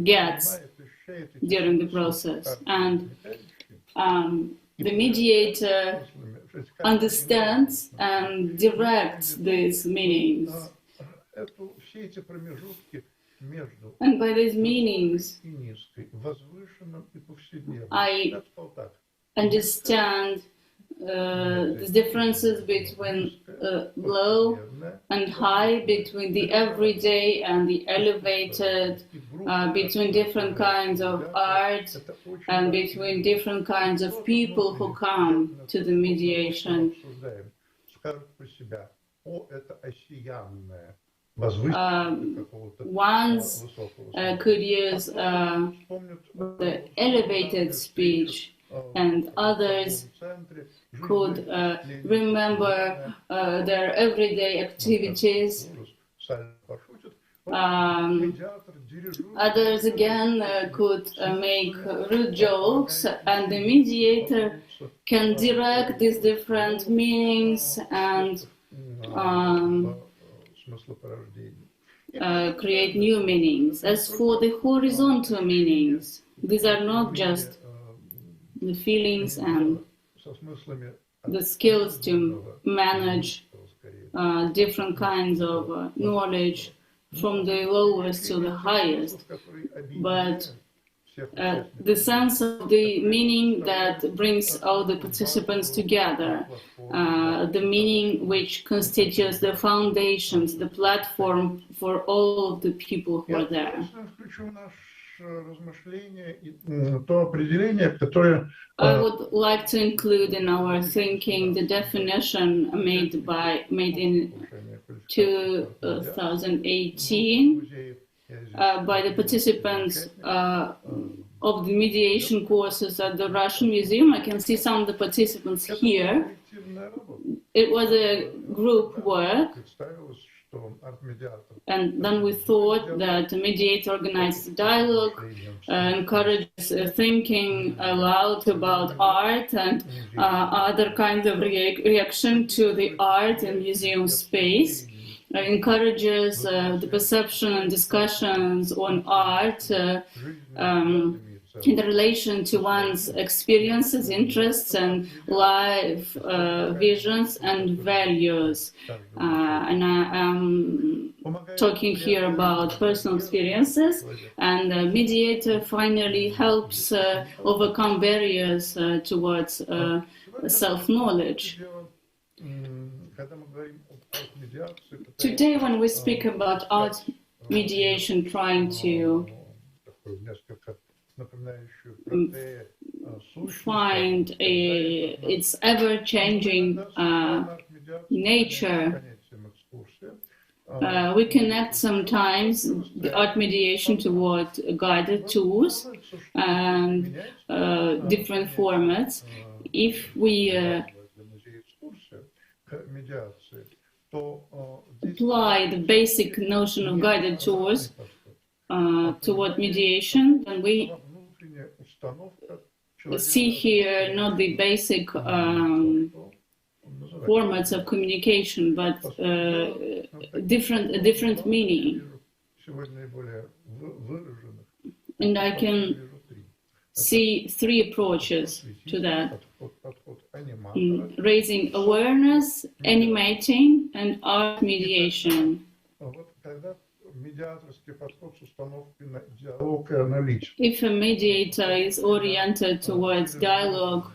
gets during the process. And the mediator understands and directs these meanings. And by these meanings, I understand the differences between low and high, between the everyday and the elevated, between different kinds of art, and between different kinds of people who come to the mediation. Ones could use the elevated speech, and others could remember their everyday activities. Others again could make rude jokes, and the mediator can direct these different meanings and create new meanings. As for the horizontal meanings, these are not just the feelings and the skills to manage different kinds of knowledge from the lowest to the highest, but the sense of the meaning that brings all the participants together, the meaning which constitutes the foundations, the platform for all of the people who are there. I would like to include in our thinking the definition made in 2018 by the participants of the mediation courses at the Russian Museum. I can see some of the participants here. It was a group work, and then we thought that the mediator organizes dialogue, encourages thinking aloud about art and other kinds of reaction to the art and museum space, encourages the perception and discussions on art, in relation to one's experiences, interests, and life visions and values. And I am talking here about personal experiences, and the mediator finally helps overcome barriers towards self-knowledge. Today, when we speak about art mediation, trying to find its ever-changing nature, we connect sometimes the art mediation toward guided tours and different formats. If we apply the basic notion of guided tours toward mediation, then we see here not the basic formats of communication, but different meaning. And I can see three approaches to that: raising awareness, animating, and art mediation. If a mediator is oriented towards dialogue,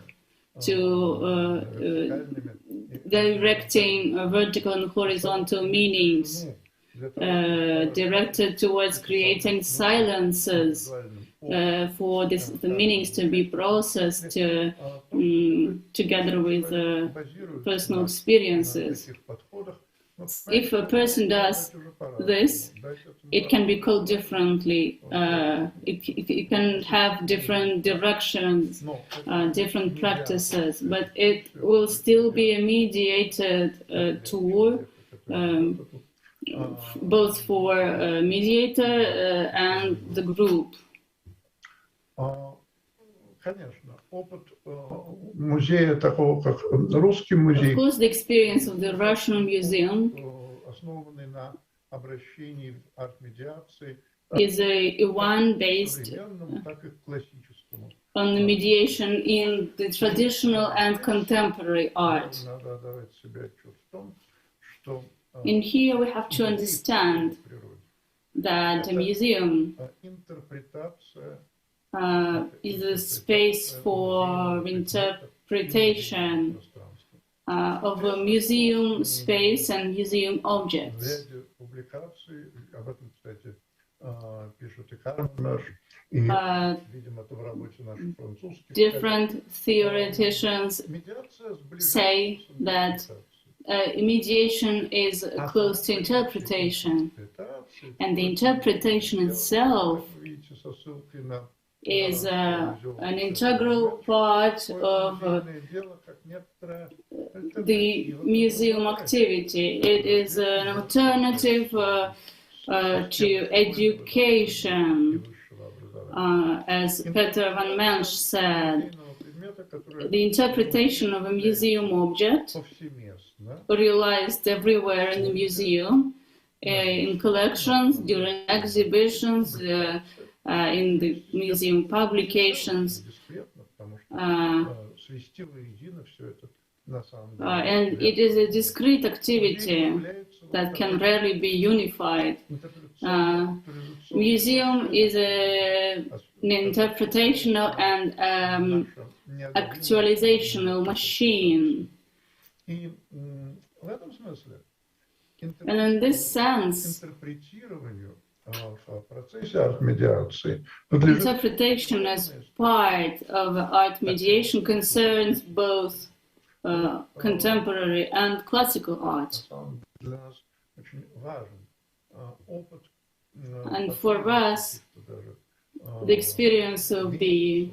to directing vertical and horizontal meanings, directed towards creating silences for the meanings to be processed together with personal experiences. If a person does this, it can be called differently. It can have different directions, different practices, but it will still be a mediated tour, both for a mediator and the group. Of course, the experience of the Russian museum is a one based on the mediation in the traditional and contemporary art. And here we have to understand that a museum is a space for interpretation of a museum space and museum objects. Different theoreticians say that mediation is close to interpretation, and the interpretation itself is an integral part of the museum activity. It is an alternative to education, as Peter van Mensch said. The interpretation of a museum object, realized everywhere in the museum, in collections, during exhibitions, in the museum publications, and it is a discrete activity that can rarely be unified. Museum is an interpretational and actualizational machine. And in this sense, interpretation as part of art mediation concerns both contemporary and classical art. And for us, the experience of the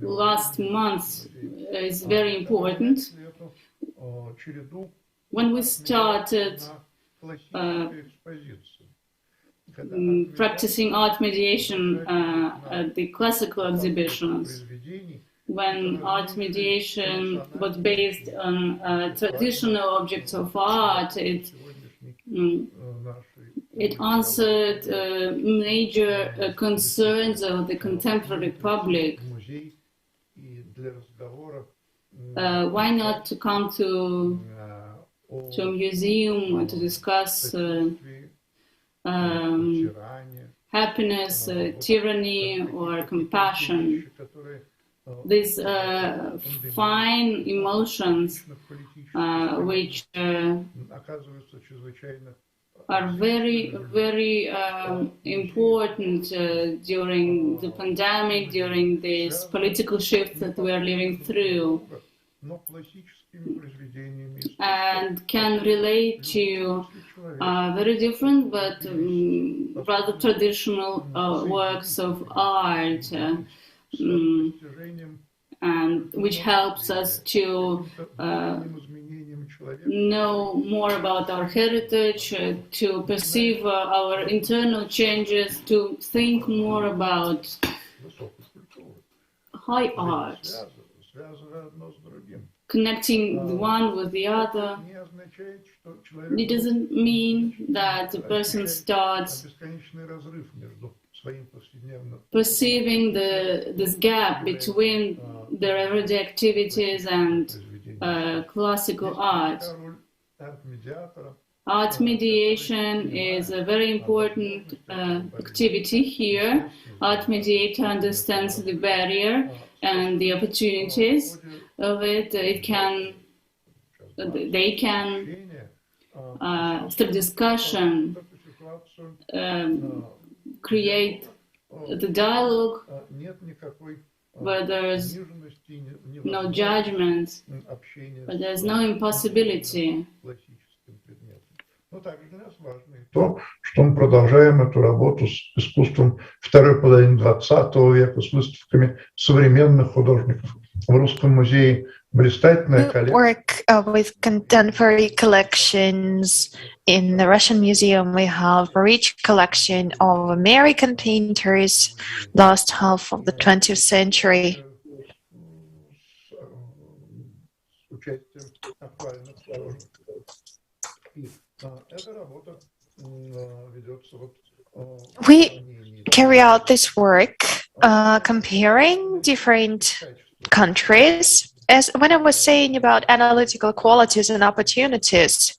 last months is very important. When we started practicing art mediation at the classical exhibitions, when art mediation was based on traditional objects of art, it it answered major concerns of the contemporary public. Why not to come to a museum to discuss happiness, tyranny, or compassion? These fine emotions, which are very, very important during the pandemic, during this political shift that we are living through, and can relate to very different but rather traditional works of art, and which helps us to know more about our heritage, to perceive our internal changes, to think more about high art, connecting the one with the other. It doesn't mean that the person starts perceiving this gap between their everyday activities and classical art. Art mediation is a very important activity here. Art mediator understands the barrier and the opportunities of it. They can through discussion, create the dialogue where there's no judgment, but there's no impossibility. То, что мы продолжаем эту работу с искусством второй половины XX века, с выставками современных художников. В Русском музее блистательная коллекция. Work with contemporary collections. In the Russian Museum, we have a rich collection of American painters, last half of the 20th century. We carry out this work comparing different countries. As when I was saying about analytical qualities and opportunities,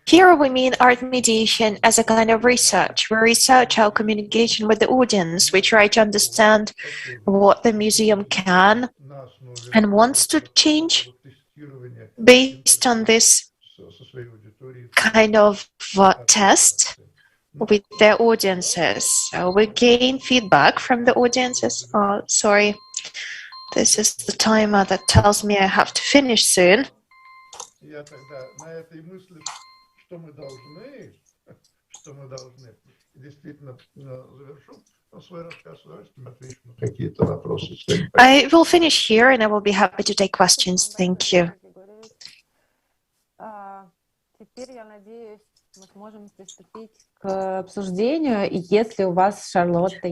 here we mean art mediation as a kind of research. We research our communication with the audience. We try to understand what the museum can and wants to change based on this kind of test with their audiences. So we gain feedback from the audiences. Oh, sorry. This is the timer that tells me I have to finish soon. I will finish here and I will be happy to take questions. Thank you.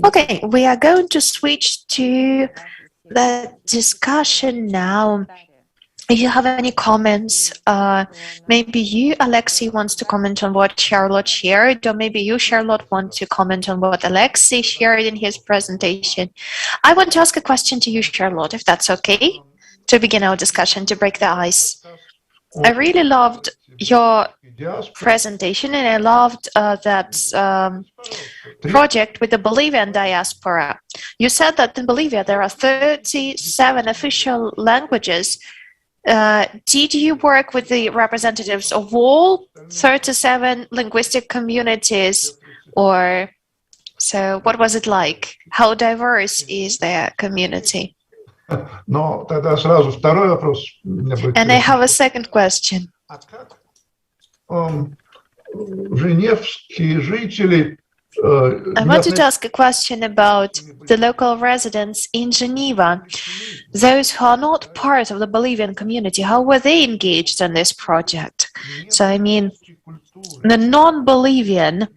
Okay, we are going to switch to the discussion now. If you have any comments, maybe you, Alexey, wants to comment on what Charlotte shared, or maybe you, Charlotte, want to comment on what Alexey shared in his presentation. I want to ask a question to you, Charlotte, if that's okay, to begin our discussion, to break the ice. I really loved your presentation, and I loved that project with the Bolivian diaspora. You said that in Bolivia there are 37 official languages. Did you work with the representatives of all 37 linguistic communities, or so what was it like? How diverse is their community? And I have a second question. I wanted to ask a question about the local residents in Geneva. Those who are not part of the Bolivian community, how were they engaged in this project? So, I mean, the non-Bolivian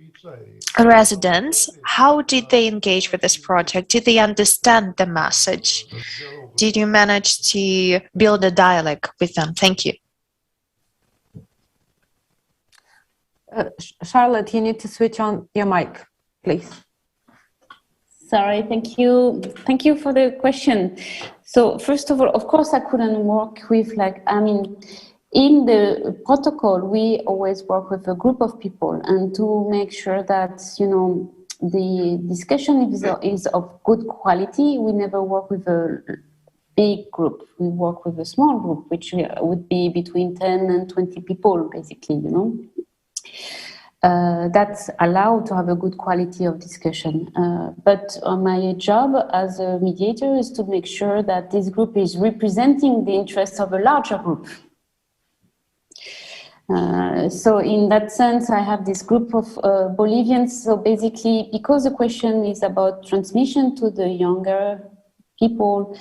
residents, how did they engage with this project? Did they understand the message? Did you manage to build a dialogue with them? Thank you. Charlotte, you need to switch on your mic, please. Sorry, thank you. Thank you for the question. So first of all, of course, I couldn't work with in the protocol, we always work with a group of people, and to make sure that, the discussion is of good quality, we never work with a big group. We work with a small group, which would be between 10 and 20 people, basically, That's allowed to have a good quality of discussion. But my job as a mediator is to make sure that this group is representing the interests of a larger group. So in that sense, I have this group of Bolivians. So basically, because the question is about transmission to the younger people,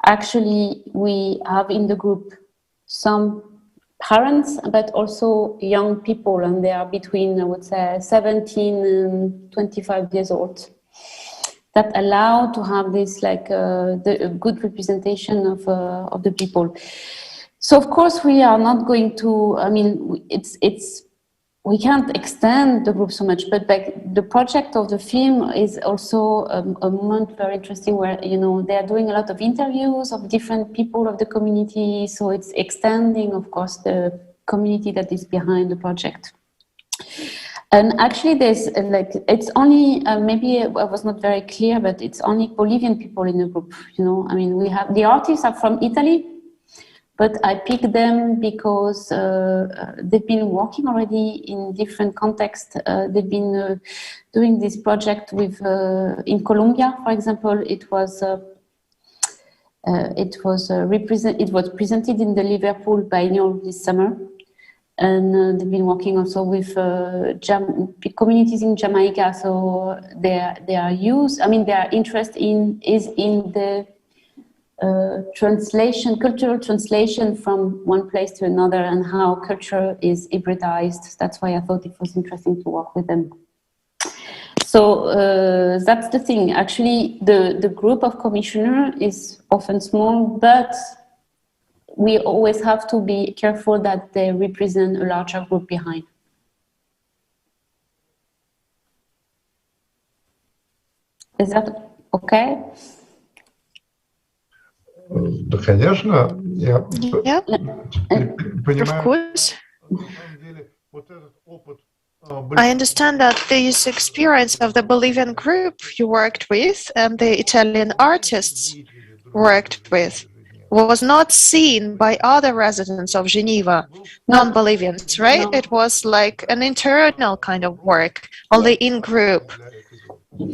actually we have in the group some parents, but also young people, and they are between, I would say, 17 and 25 years old, that allow to have this the good representation of the people. So of course we are not going to, we can't extend the group so much, but the project of the film is also a moment very interesting where, they are doing a lot of interviews of different people of the community. So it's extending, of course, the community that is behind the project. And actually there's it's only, maybe I was not very clear, but it's only Bolivian people in the group, we have, the artists are from Italy, but I picked them because they've been working already in different contexts. They've been doing this project with in Colombia, for example. It was presented in the Liverpool Biennial this summer, and they've been working also with communities in Jamaica. So their interest is in the cultural translation from one place to another, and how culture is hybridized. That's why I thought it was interesting to work with them. So that's the thing. Actually, the group of commissioner is often small, but we always have to be careful that they represent a larger group behind. Is that okay? Да, конечно, я Of course. I understand that this experience of the Bolivian group you worked with and the Italian artists worked with was not seen by other residents of Geneva, non-Bolivians, right? No. It was like an internal kind of work, only in group.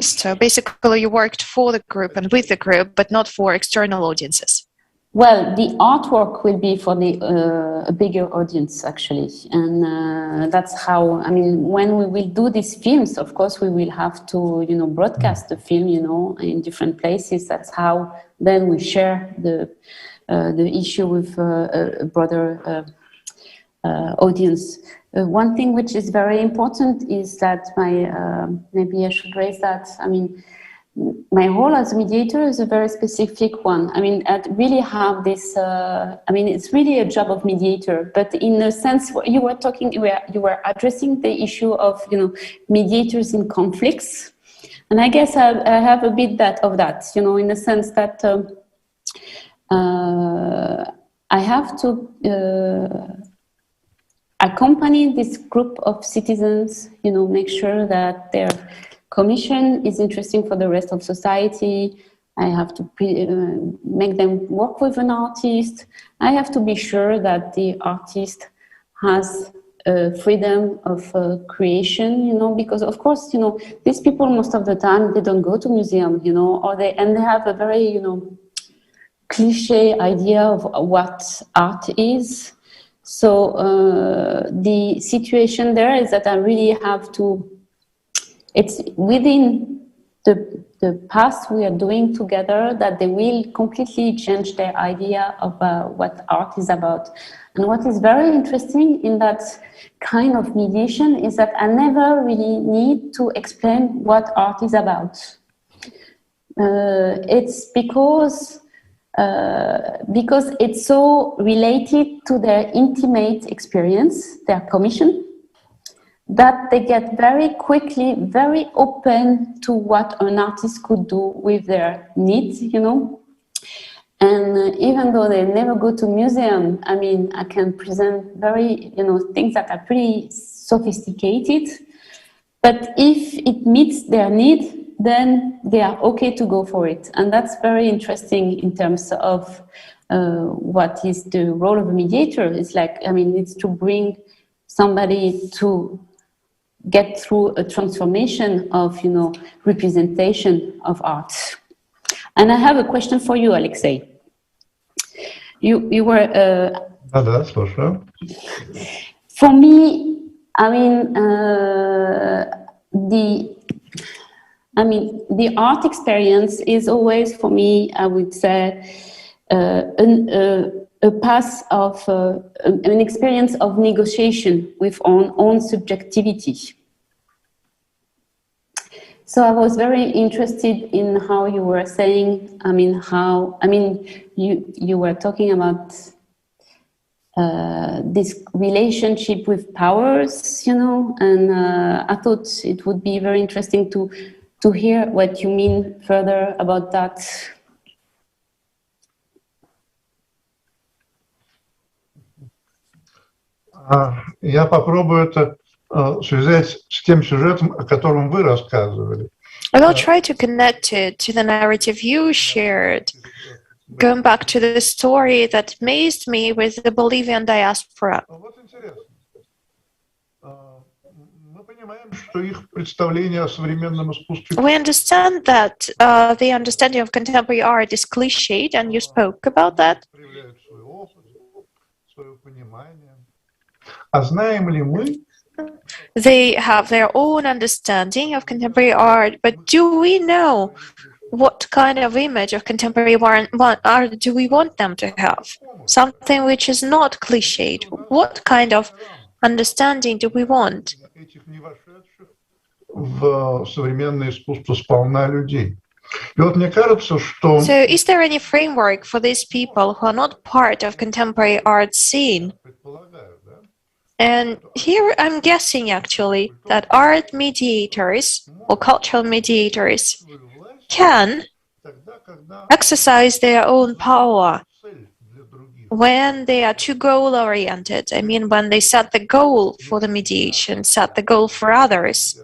So basically you worked for the group and with the group, but not for external audiences. Well, the artwork will be for a bigger audience, actually. And that's how, when we will do these films, of course, we will have to, broadcast the film, in different places. That's how then we share the issue with a broader audience. One thing which is very important is that maybe I should raise that, my role as mediator is a very specific one. I really have this, it's really a job of mediator, but in a sense, you were addressing the issue of, mediators in conflicts. And I guess I have a bit of that, in the sense that I have to accompany this group of citizens, make sure that their commission is interesting for the rest of society. I have to make them work with an artist. I have to be sure that the artist has freedom of creation, because of course, these people most of the time, they don't go to museum, and they have a very, cliche idea of what art is. So the situation there is that I really have to, it's within the the path we are doing together, that they will completely change their idea of what art is about. And what is very interesting in that kind of mediation is that I never really need to explain what art is about. It's because it's so related to their intimate experience, their commission, that they get very quickly very open to what an artist could do with their needs, you know. And even though they never go to museum, I mean, I can present very, you know, things that are pretty sophisticated. But if it meets their need, then they are okay to go for it. And that's very interesting in terms of what is the role of a mediator. It's like, I mean, it's to bring somebody to get through a transformation of, you know, representation of art. And I have a question for you, Alexey. You were... For me, I mean, the art experience is always, for me, I would say, a path of an experience of negotiation with own subjectivity. So I was very interested in how you were saying, you were talking about this relationship with powers, you know, and I thought it would be very interesting to hear what you mean further about that. Я попробую это связать с тем сюжетом, о котором вы рассказывали. I will try to connect it to the narrative you shared, going back to the story that amazed me with the Bolivian diaspora. Вот интересно. Мы понимаем, что их представление о современном искусстве... We understand that the understanding of contemporary art is cliched, and you spoke about that. Проявляют свой опыт, свое понимание. А знаем ли мы... They have their own understanding of contemporary art, but do we know what kind of image of contemporary art do we want them to have? Something which is not cliched. What kind of understanding do we want? Этих не вошедших в современное искусство сполна людей. И вот мне кажется, что... So is there any framework for these people who are not part of contemporary art scene? And here I'm guessing actually that art mediators or cultural mediators can exercise their own power when they are too goal-oriented. I mean, when they set the goal for the mediation, set the goal for others.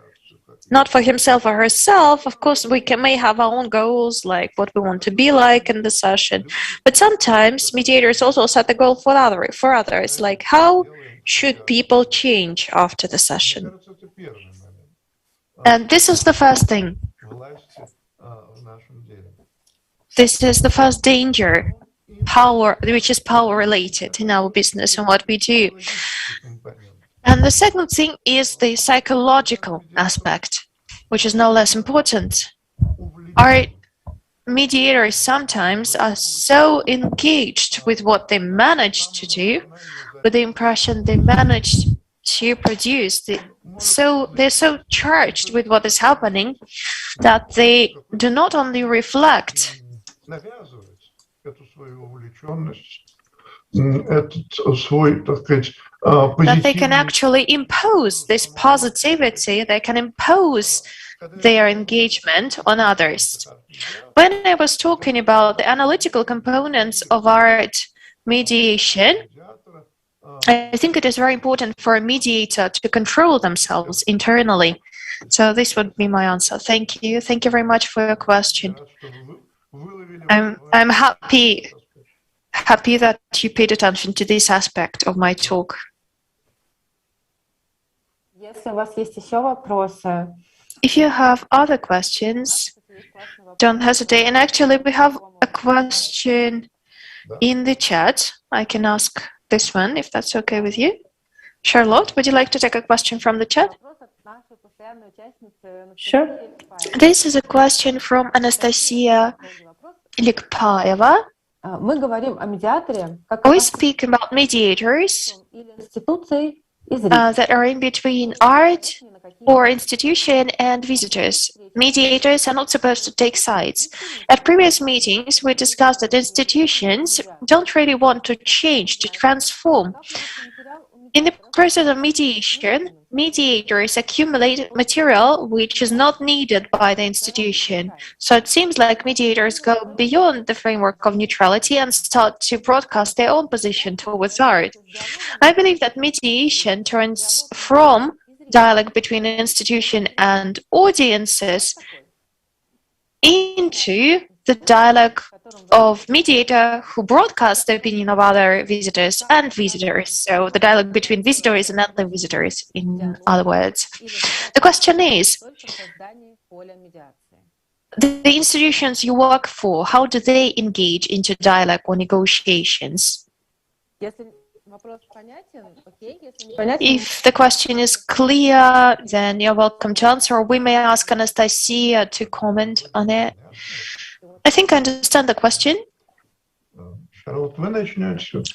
Not for himself or herself. Of course, we may have our own goals, like what we want to be like in the session. But sometimes mediators also set the goal for others, like how should people change after the session? And this is the first thing. This is the first danger, power, which is power-related in our business and what we do. And the second thing is the psychological aspect, which is no less important. Our mediators sometimes are so engaged with what they managed to do, with the impression they managed to produce. They're so charged with what is happening that they do not only reflect that they can actually impose this positivity, they can impose their engagement on others. When I was talking about the analytical components of art mediation, I think it is very important for a mediator to control themselves internally. So this would be my answer. Thank you. Thank you very much for your question. I'm happy that you paid attention to this aspect of my talk. Если у вас есть еще вопросы, if you have other questions, don't hesitate. And actually, we have a question in the chat. I can ask this one, if that's okay with you. Charlotte, would you like to take a question from the chat? Sure. This is a question from Anastasia Likpaeva. We speak about mediators that are in between art or institution and visitors. Mediators are not supposed to take sides. At previous meetings, we discussed that institutions don't really want to change, to transform. In the process of mediation, mediators accumulate material which is not needed by the institution. So it seems like mediators go beyond the framework of neutrality and start to broadcast their own position towards art. I believe that mediation turns from dialogue between an institution and audiences into the dialogue of mediator who broadcasts the opinion of other visitors and visitors. So the dialogue between visitors and other visitors, in other words. The question is, the institutions you work for, how do they engage into dialogue or negotiations? If the question is clear, then you're welcome to answer, or we may ask Anastasia to comment on it. I think I understand the question.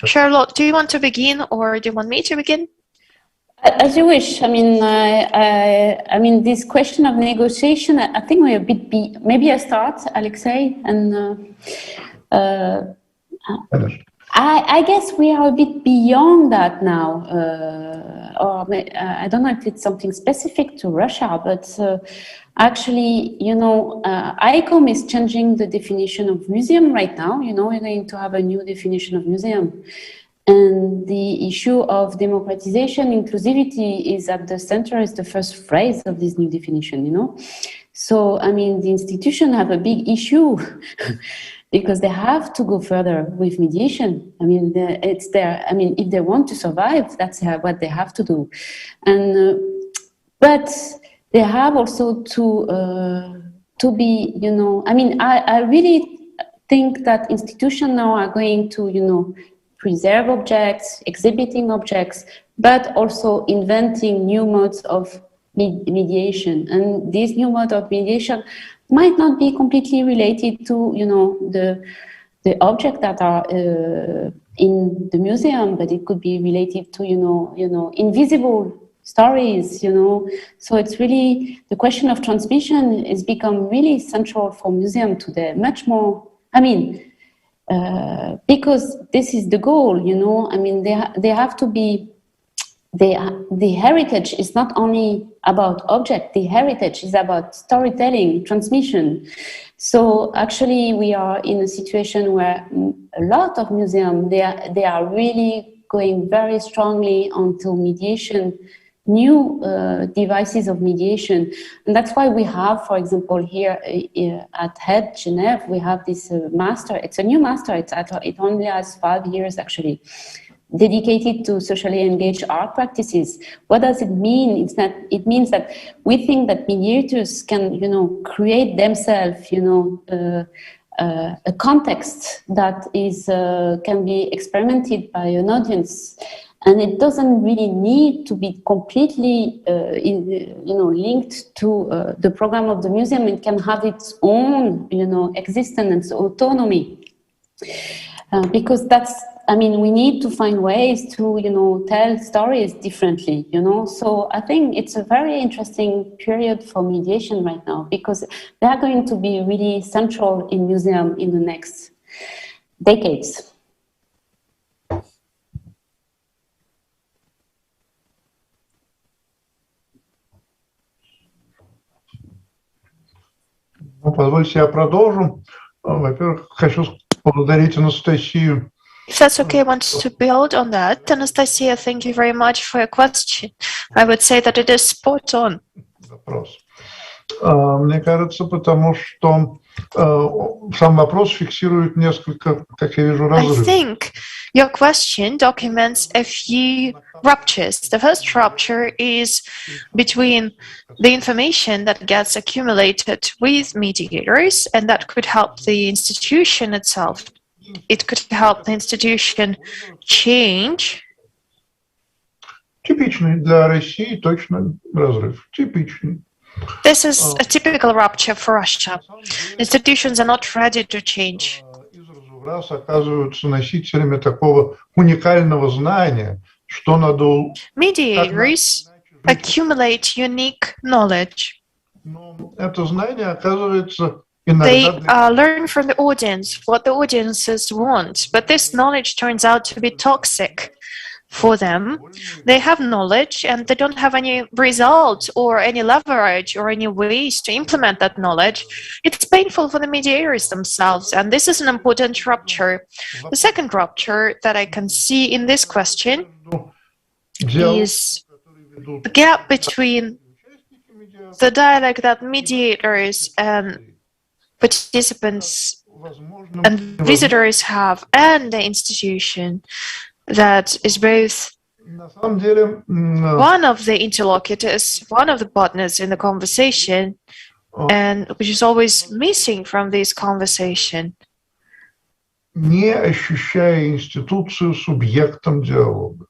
Charlotte, do you want to begin, or do you want me to begin? As you wish. I mean, this question of negotiation, I think we're a bit. Maybe I start, Alexey, and I guess we are a bit beyond that now. Or I don't know if it's something specific to Russia, but actually, you know, ICOM is changing the definition of museum right now. You know, we're going to have a new definition of museum. And the issue of democratization, inclusivity is at the center, is the first phrase of this new definition, you know. So, I mean, the institutions have a big issue because they have to go further with mediation. I mean, it's their, I mean, if they want to survive, that's what they have to do. And, but they have also to be, you know, I mean, I really think that institutions now are going to, you know, preserve objects, exhibiting objects, but also inventing new modes of mediation. And this new mode of mediation might not be completely related to, you know, the objects that are in the museum, but it could be related to, you know, invisible stories, you know. So it's really, the question of transmission has become really central for museum today, much more, I mean, because this is the goal, you know. I mean, they have to be, the heritage is not only about object, the heritage is about storytelling, transmission. So actually we are in a situation where a lot of museums, they are really going very strongly onto mediation, new devices of mediation. And that's why we have, for example, here at HED Genève, we have this master. It's a new master. It only has 5 years, actually, dedicated to socially engaged art practices. What does it mean? It means that we think that mediators can, you know, create themselves, you know, a context that is can be experimented by an audience. And it doesn't really need to be completely, you know, linked to the program of the museum. It can have its own, you know, existence and autonomy. Because that's, I mean, we need to find ways to, you know, tell stories differently, you know. So I think it's a very interesting period for mediation right now, because they are going to be really central in museum in the next decades. Ну, позвольте, я продолжу. Во-первых, хочу поблагодарить Анастасию. If that's okay, I want to build on that. Anastasia, thank you very much for your question. I would say that it is spot on. Вопрос. Мне кажется, потому что сам вопрос фиксирует несколько, как я вижу, разрывов. I think your question documents a few ruptures. The first rupture is between the information that gets accumulated with mediators, and that could help the institution itself. It could help the institution change. Типичный для России точно разрыв. Типичный. This is a typical rupture for Russia. Institutions are not ready to change. Из раза в раз оказываются носителями такого уникального знания, что надо... Mediators accumulate unique knowledge. Но это знание оказывается They иногда... learn from the audience what the audiences want, but this knowledge turns out to be toxic for them. They have knowledge and they don't have any result or any leverage or any ways to implement that knowledge. It's painful for the mediators themselves, and this is an important rupture. The second rupture that I can see in this question is the gap between the dialogue that mediators and participants and visitors have and the institution that is both one of the interlocutors, one of the partners in the conversation, and which is always missing from this conversation. Не ощущая институцию субъектом диалога.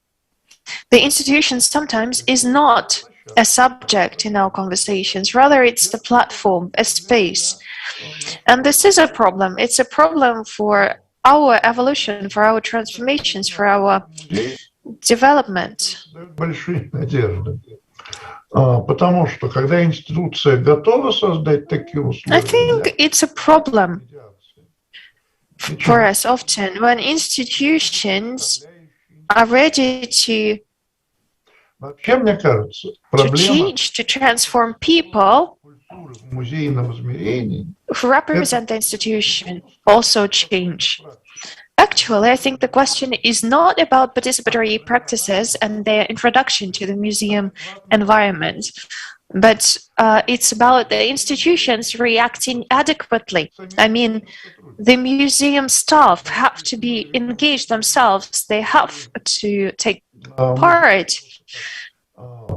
The institution sometimes is not a subject in our conversations, rather it's the platform, a space. And this is a problem. It's a problem for our evolution, for our transformations, for our development. Большие надежды. Потому что когда институция готова создать такие условия... I think it's a problem for us often when institutions are ready to Вообще, мне кажется, проблема change, to transform people в музейном измерении who represent the institution also change. Actually, I think the question is not about participatory practices and their introduction to the museum environment, but it's about the institutions reacting adequately. I mean, the museum staff have to be engaged themselves. They have to take part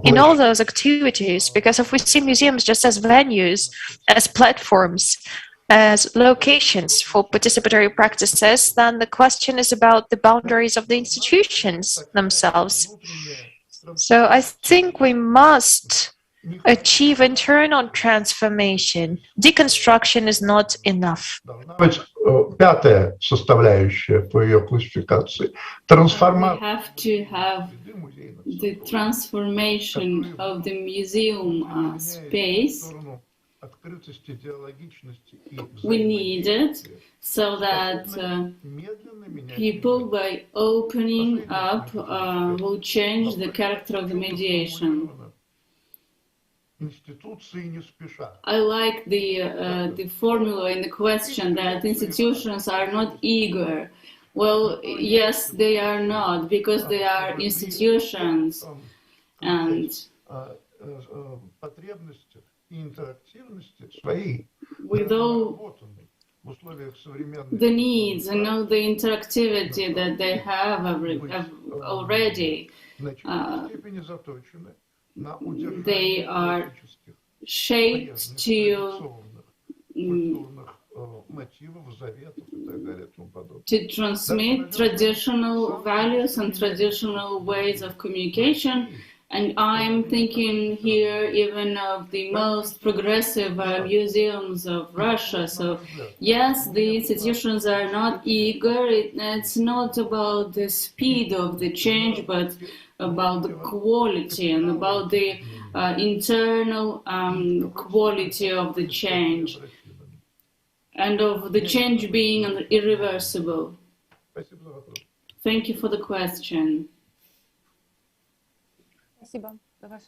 in all those activities, because if we see museums just as venues, as platforms, as locations for participatory practices, then the question is about the boundaries of the institutions themselves. So I think we must achieve internal transformation. Deconstruction is not enough. Пятая составляющая по ее классификации. Трансформация. We have to have the transformation of the museum space. We need it so that people, by opening up, will change the character of the mediation. I like the formula in the question that institutions are not eager. Well, yes, they are not, because they are institutions, and with all the needs and all the interactivity that they have already, they are shaped to transmit traditional values and traditional ways of communication. And I'm thinking here even of the most progressive museums of Russia. So yes, the institutions are not eager. It's not about the speed of the change, but about the quality and about the internal quality of the change, and of the change being irreversible. Thank you for the question.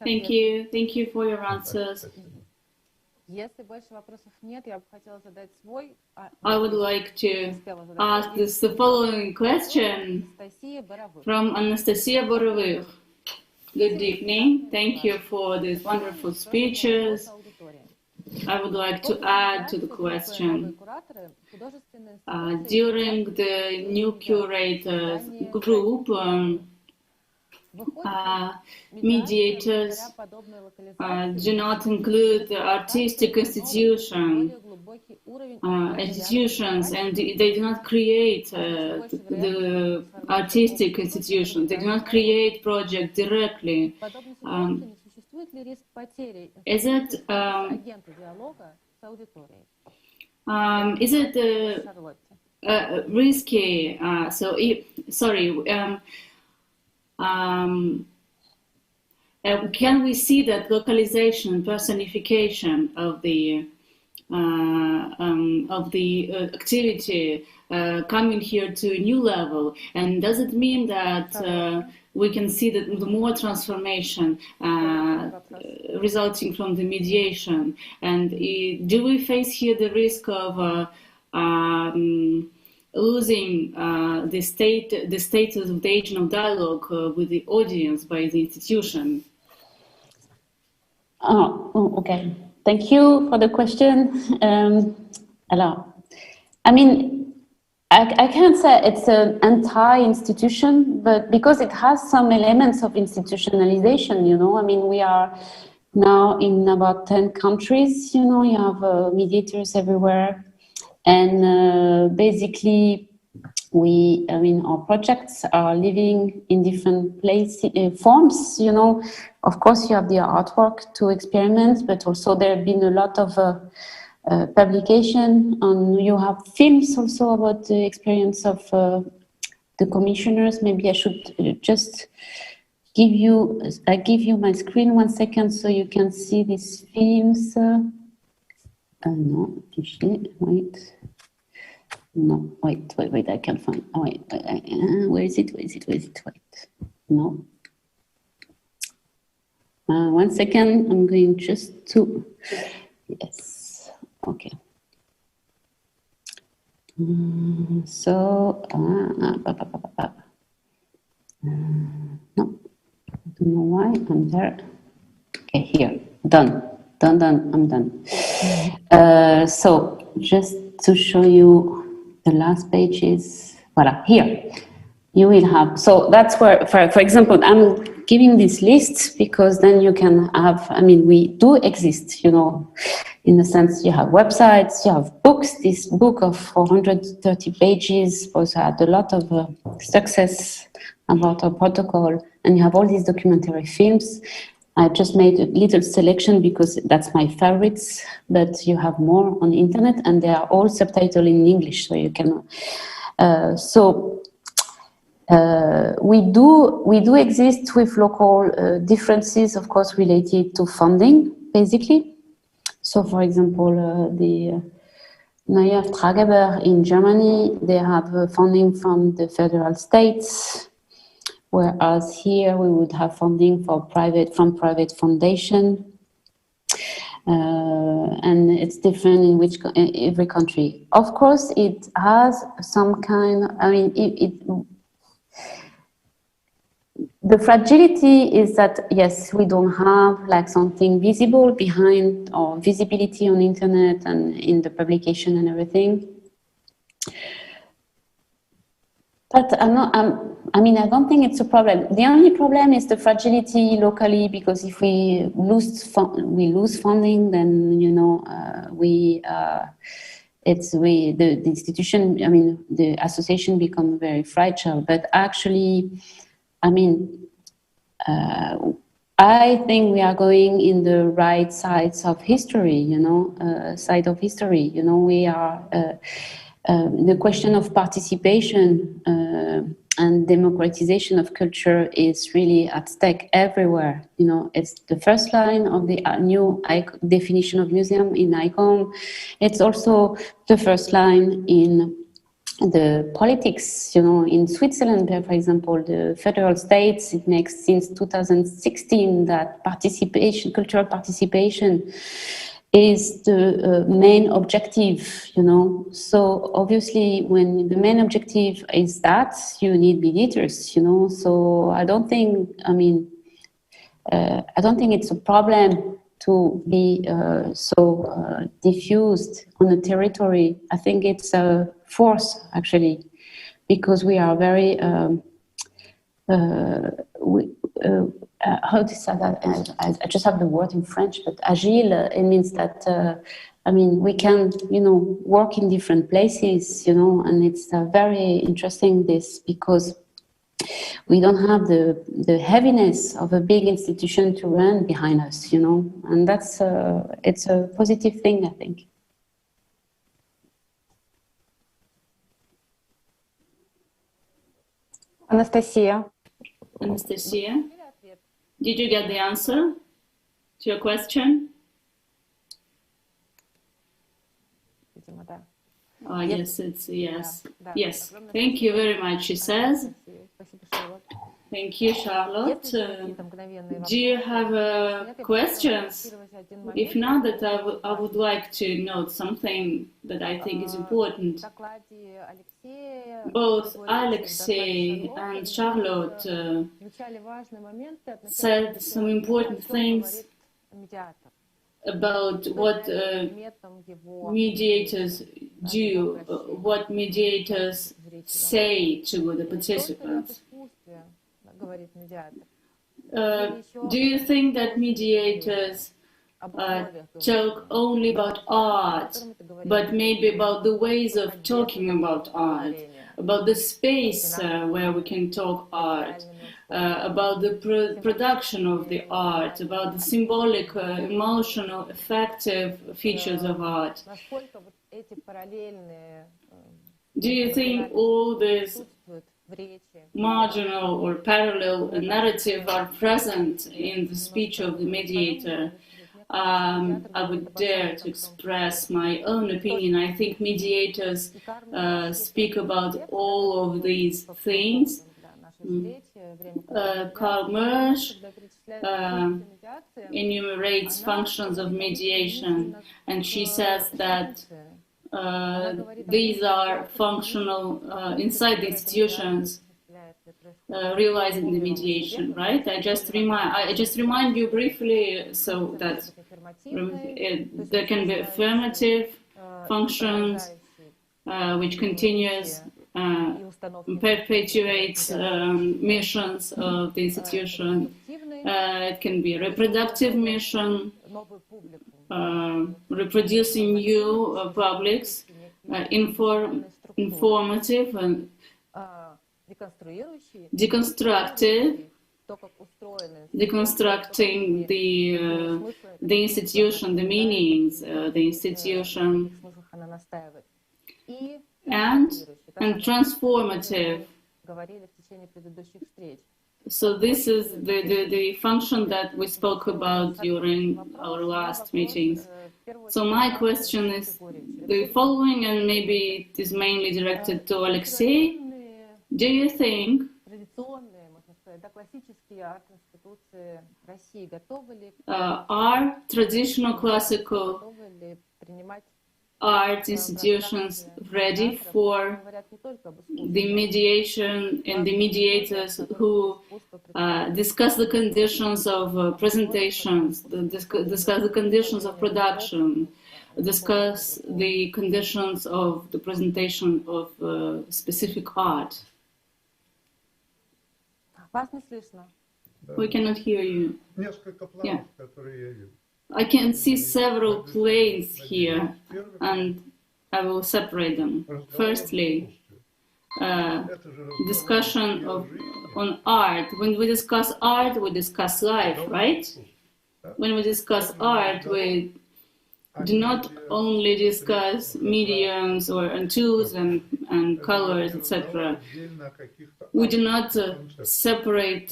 Thank you for your answers. I would like to ask the following question from Anastasia Borovых. Good evening. Thank you for these wonderful speeches. I would like to add to the question. During the new curators group, mediators do not include the artistic institutions, and they do not create the artistic institutions. They do not create projects directly. Is it risky? Can we see that localization, personification of the activity coming here to a new level? And does it mean that we can see that the more transformation resulting from the mediation? And do we face here the risk of losing the status of the agent of dialogue with the audience by the institution? Okay. Thank you for the question. I mean, I can't say it's an anti-institution, but because it has some elements of institutionalization, you know. I mean, we are now in about 10 countries, you know, you have mediators everywhere. And basically, our projects are living in different forms, you know. Of course, you have the artwork to experiment, but also there have been a lot of publication, and you have films also about the experience of the commissioners. Maybe I should just give you my screen 1 second so you can see these films. No, wait. No, wait, I can't find. Oh, wait, where is it? Wait. No. 1 second, I'm going just to, yes, okay. So, no, I don't know why I'm there. Okay, here, done, I'm done. So, just to show you the last pages, voila, here. You will have, so that's where, for example, I'm giving this list because then you can have, I mean, we do exist, you know, in the sense you have websites, you have books. This book of 430 pages also had a lot of success about our protocol, and you have all these documentary films. I just made a little selection because that's my favorites, but you have more on the internet, and they are all subtitled in English, so you can, we do exist with local differences, of course, related to funding, basically. So, for example, the Neue Auftraggeber in Germany, they have funding from the federal states, whereas here we would have funding from private foundation. And it's different in every country. Of course, it has some kind, I mean, the fragility is that, yes, we don't have like something visible behind, or visibility on the internet and in the publication and everything. But I don't think it's a problem. The only problem is the fragility locally, because if we lose funding, then, you know, the institution, I mean, the association become very fragile. But actually, I mean, I think we are going in the right sides of history, you know, You know, we are, the question of participation and democratization of culture is really at stake everywhere. You know, it's the first line of the new definition of museum in ICOM. It's also the first line in the politics, you know, in Switzerland, for example, the federal states, it makes since 2016 that cultural participation is the main objective, you know. So obviously when the main objective is that, you need mediators, you know. So I don't think it's a problem to be diffused on a territory. I think it's a force, actually, because we are very how to say that? I just have the word in French, but agile, it means that, I mean, we can, you know, work in different places, you know, and it's very interesting this, because we don't have the heaviness of a big institution to run behind us, you know, and that's, it's a positive thing, I think. Anastasia. Anastasia, did you get the answer to your question? Oh, yes, it's yes. Yes, thank you very much, she says. Thank you, Charlotte. Do you have questions? If not, that I would like to note something that I think is important. Both Alexey and Charlotte said some important things about what mediators do, what mediators say to the participants. Do you think that mediators talk only about art, but maybe about the ways of talking about art, about the space where we can talk art, about the production of the art, about the symbolic, emotional, affective features of art? Do you think all these marginal or parallel narrative are present in the speech of the mediator? I would dare to express my own opinion. I think mediators speak about all of these things. Karl Marx enumerates functions of mediation, and she says that these are functional inside the institutions, realizing the mediation, right? I just remind you briefly so that there can be affirmative functions, which continues, perpetuates missions of the institution. It can be a reproductive mission, reproducing new publics, informative and deconstructing the institution, the meanings, the institution, and transformative. So this is the function that we spoke about during our last meetings. So my question is the following, and be it is mainly directed to Alexey. Do you think are traditional classical art institutions ready for the mediation and the mediators who discuss the conditions of presentations, discuss the conditions of production, discuss the conditions of the presentation of specific art? We cannot hear you. Yeah. I can see several planes here, and I will separate them. Firstly, discussion on art. When we discuss art, we discuss life, right? When we discuss art, we do not only discuss mediums and tools and colors, etc. We do not separate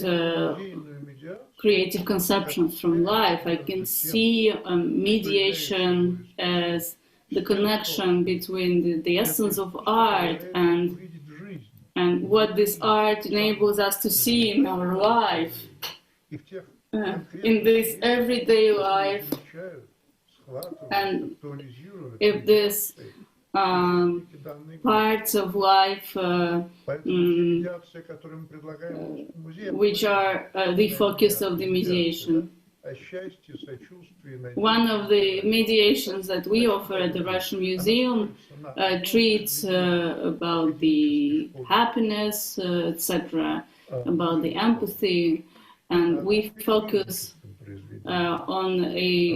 creative conceptions from life. I can see mediation as the connection between the essence of art and what this art enables us to see in our life, in this everyday life. And if this parts of life which are the focus of the mediation. One of the mediations that we offer at the Russian Museum treats about the happiness, etc., about the empathy, and we focus on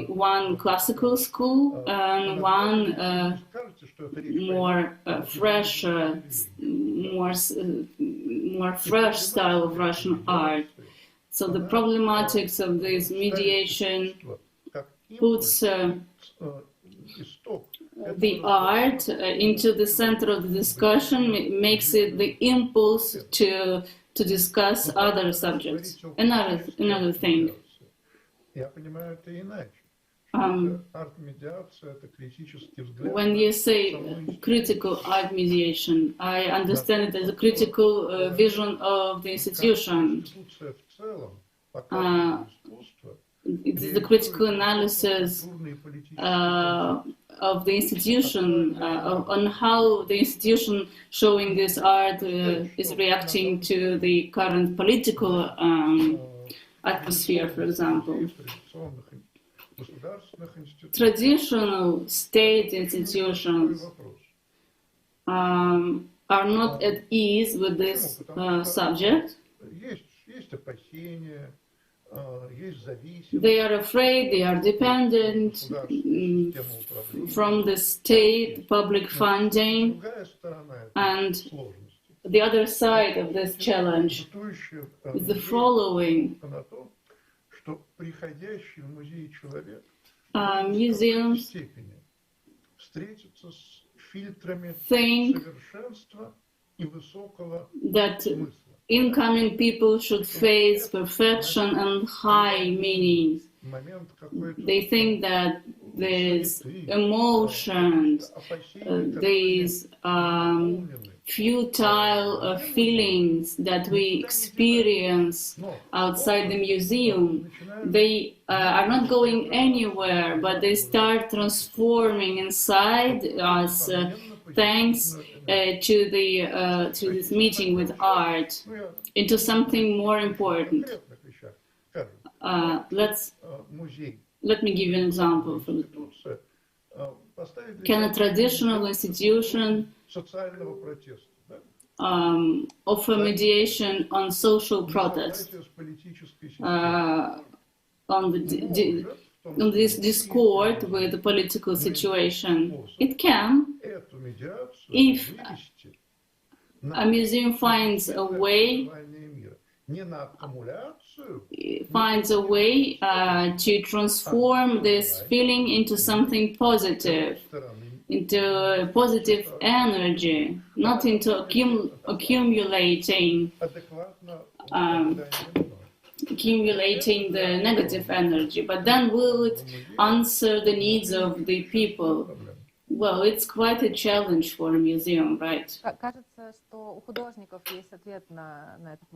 one classical school and one more fresh style of Russian art. So the problematics of this mediation puts the art into the center of the discussion, makes it the impulse to discuss other subjects. Another thing. When you say critical art mediation, I understand it as a critical vision of the institution. It is the critical analysis of the institution, on how the institution showing this art is reacting to the current political atmosphere, for example. Traditional state institutions are not at ease with this subject. They are afraid, they are dependent from the state, public funding, and the other side of this challenge is the following. Museums think that incoming people should face perfection and high meanings. They think that these emotions, these futile feelings that we experience outside the museum, they are not going anywhere, but they start transforming inside us thanks to this meeting with art into something more important. Let me give you an example. Can a traditional institution offer mediation on social protest, on this discord with the political situation? It can, if a museum finds a way to transform this feeling into something positive, into positive energy, not into accumulating the negative energy, but then will it answer the needs of the people? Well, it's quite a challenge for a museum, right?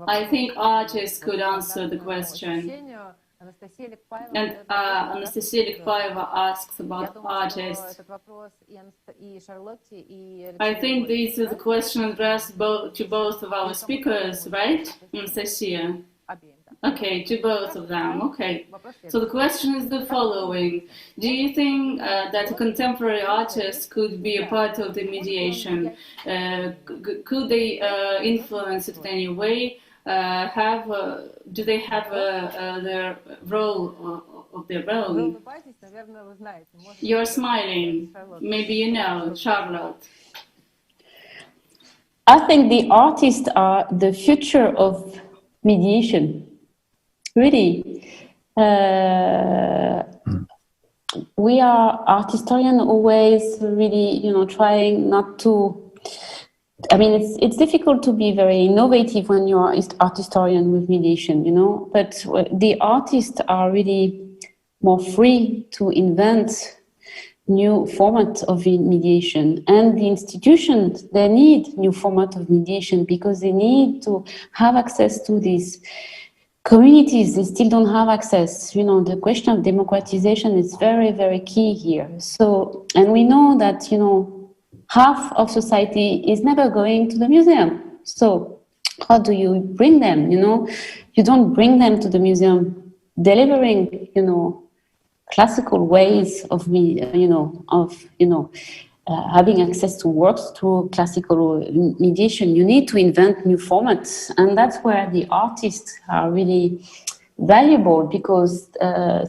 I think artists could answer the question. And Anastasia Lekpaeva asks about artists. I think this is a question addressed to both of our speakers, right, Anastasia? Okay, to both of them. Okay. So the question is the following. Do you think that a contemporary artist could be a part of the mediation? Could they influence it in any way? Do they have their role of their own? You're smiling. Maybe you know, Charlotte. I think the artists are the future of mediation. Really, we are art historians always really, trying not to. I mean, it's difficult to be very innovative when you are art historian with mediation, But the artists are really more free to invent new formats of mediation, and the institutions, they need new format of mediation because they need to have access to these communities. They still don't have access. The question of democratization is very, very key here. So, and we know that, half of society is never going to the museum. So how do you bring them? You don't bring them to the museum delivering, classical ways of having access to works through classical mediation. You need to invent new formats, and that's where the artists are really valuable because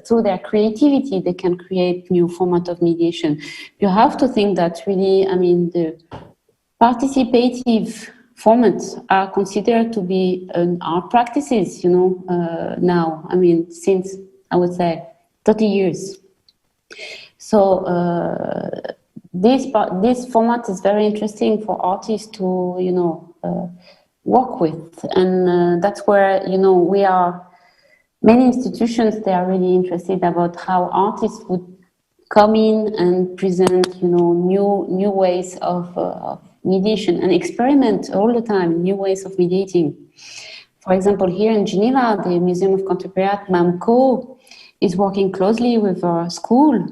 through their creativity they can create new format of mediation. You have to think that really, I mean, the participative formats are considered to be art practices, you know, now. I mean, since I would say 30 years. So this format is very interesting for artists to, you know, work with, and that's where, you know, we are. Many institutions, they are really interested about how artists would come in and present, you know, new ways of mediation and experiment all the time, new ways of mediating. For example, here in Geneva, the Museum of Contemporary Art, MAMCO, is working closely with our school,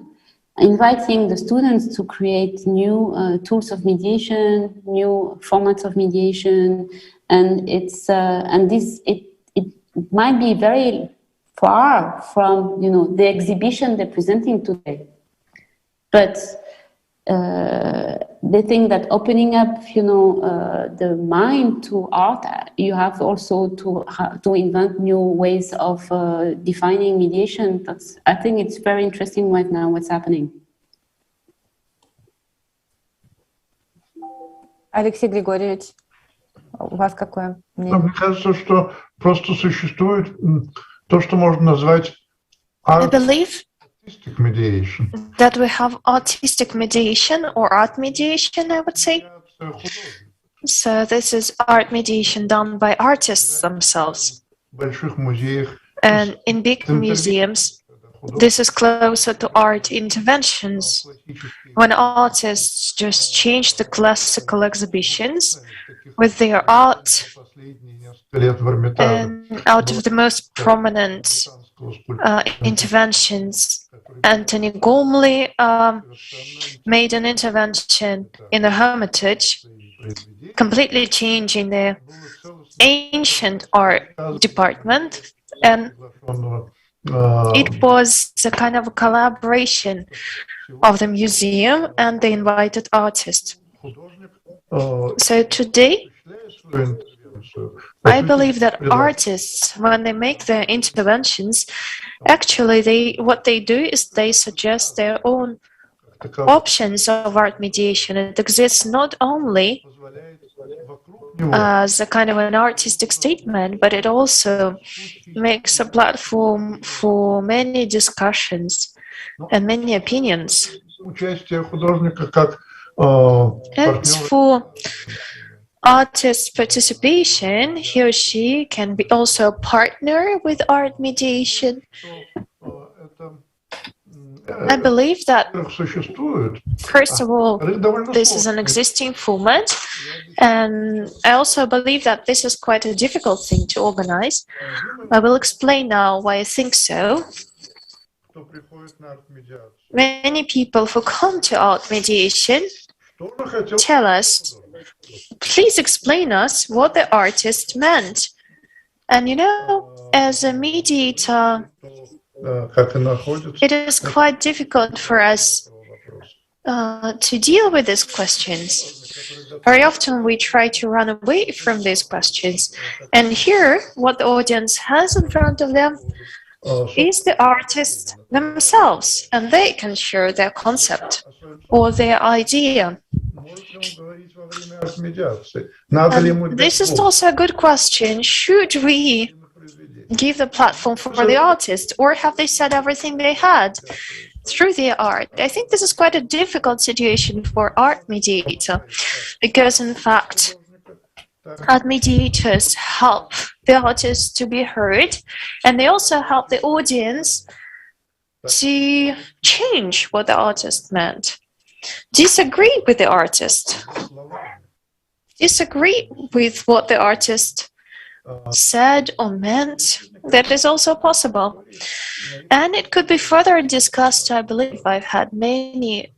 inviting the students to create new tools of mediation, new formats of mediation, and it's and this it might be very far from, you know, the exhibition they're presenting today, but they think that opening up, you know, the mind to art, you have also to invent new ways of defining mediation. That's, I think it's very interesting right now what's happening. Алексей Григорьевич, у вас какое мнение? Мне кажется, что просто существует то, что можно назвать I believe artistic mediation. that we have artistic mediation or art mediation, I would say. So this is art mediation done by artists themselves. В больших музеях And in big museums, this is closer to art interventions, when artists just change the classical exhibitions with their art, and out of the most prominent interventions, Anthony Gormley made an intervention in the Hermitage, completely changing the ancient art department, and it was a kind of a collaboration of the museum and the invited artist. So today, I believe that artists, when they make their interventions, actually what they do is they suggest their own options of art mediation. It exists not only as a kind of an artistic statement, but it also makes a platform for many discussions and many opinions. And for artist's participation, he or she can be also a partner with art mediation. I believe that, first of all, this is an existing format, and I also believe that this is quite a difficult thing to organize. I will explain now why I think so. Many people who come to art mediation tell us, please explain us what the artist meant. And you know, as a mediator, it is quite difficult for us to deal with these questions. Very often we try to run away from these questions. And here, what the audience has in front of them is the artists themselves, and they can share their concept or their idea. And this is also a good question. Should we give the platform for the artist, or have they said everything they had through their art? I think this is quite a difficult situation for art mediator, because in fact, art mediators help the artists to be heard, and they also help the audience to change what the artist meant, disagree with the artist, disagree with what the artist said or meant. That is also possible. And it could be further discussed. I believe I've had many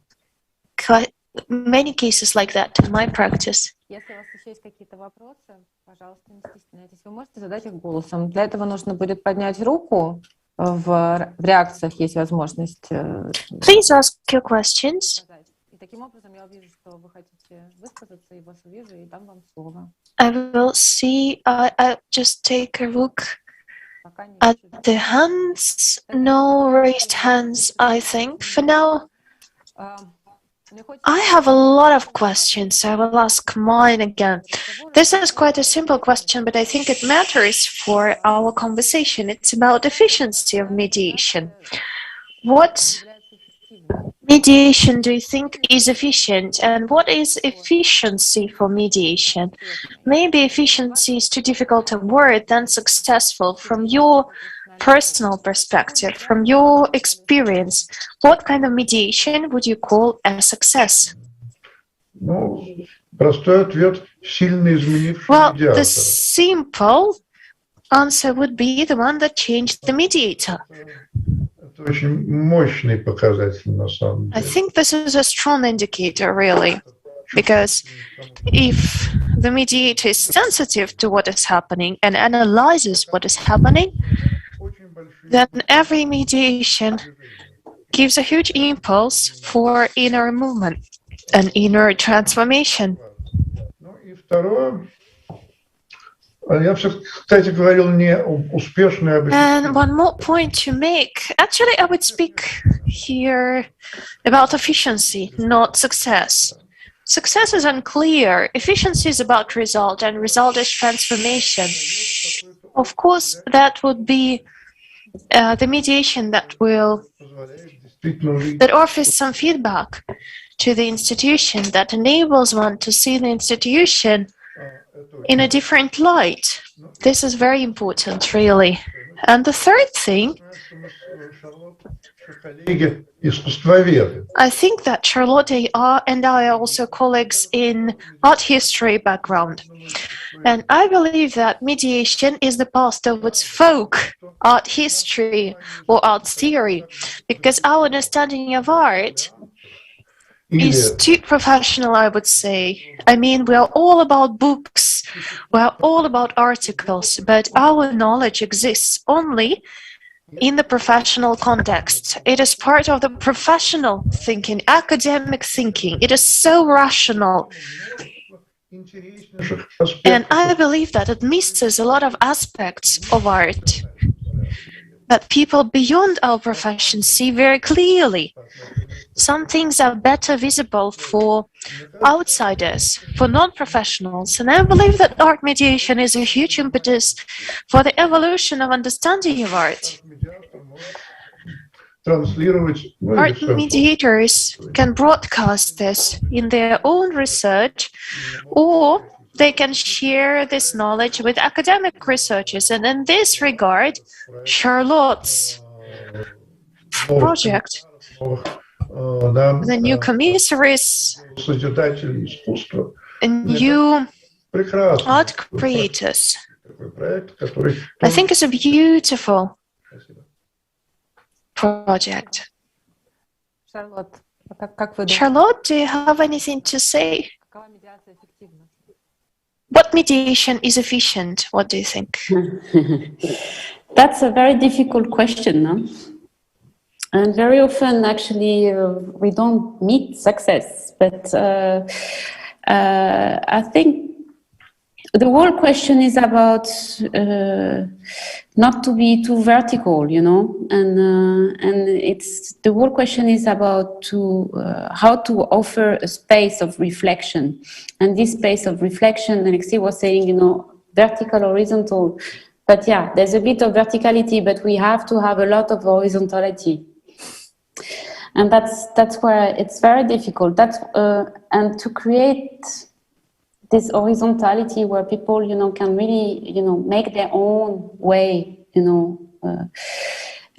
cases like that in my practice. Если у вас еще есть какие-то вопросы, пожалуйста, не стесняйтесь. Вы можете задать их голосом. Для этого нужно будет поднять руку. В реакциях есть возможность. Please ask your questions. И таким образом я увижу, что вы хотите высказаться, и вас увижу, и дам вам слово. I will see. I'll just take a look At the hands, no raised hands, I think. For now, I have a lot of questions, so I will ask mine again. This is quite a simple question, but I think it matters for our conversation. It's about efficiency of mediation. What mediation do you think is efficient, and what is efficiency for mediation? Maybe efficiency is too difficult a word than successful. From your personal perspective, from your experience, what kind of mediation would you call a success? Ну, простой ответ – сильно изменивший Well, the медиатора. simple answer would be the one that changed the mediator. Это очень мощный показатель на самом I деле. think this is a strong indicator, really, because if the mediator is sensitive to what is happening and analyzes what is happening, then every mediation gives a huge impulse for inner movement and inner transformation. Ну и второе, я все, кстати, говорил не об успешной, об And one more point to make. Actually, I would speak here about efficiency, not success. Success is unclear. Efficiency is about result, and result is transformation. Of course, that would be the mediation that offers some feedback to the institution, that enables one to see the institution in a different light. This is very important, really. And the third thing, I think that Charlotte and I are also colleagues in art history background. And I believe that mediation is the path towards folk art history or art theory, because our understanding of art is too professional, I would say. I mean, we are all about books, we are all about articles, but our knowledge exists only in the professional context. It is part of the professional thinking, academic thinking. It is so rational. And I believe that it misses a lot of aspects of art that people beyond our profession see very clearly. Some things are better visible for outsiders, for non-professionals, and I believe that art mediation is a huge impetus for the evolution of understanding of art. Art mediators can broadcast this in their own research, or they can share this knowledge with academic researchers. And in this regard, Charlotte's project, the new commissaries, new art creators, I think it's a beautiful project. Charlotte, do you have anything to say? What mediation is efficient? What do you think? That's a very difficult question, no? And very often, actually, we don't meet success. But I think the whole question is about not to be too vertical, you know, and it's the whole question is about how to offer a space of reflection, and this space of reflection, Alexey was saying, you know, vertical, horizontal, but yeah, there's a bit of verticality, but we have to have a lot of horizontality, and that's where it's very difficult. And to create this horizontality where people, you know, can really, you know, make their own way, you know,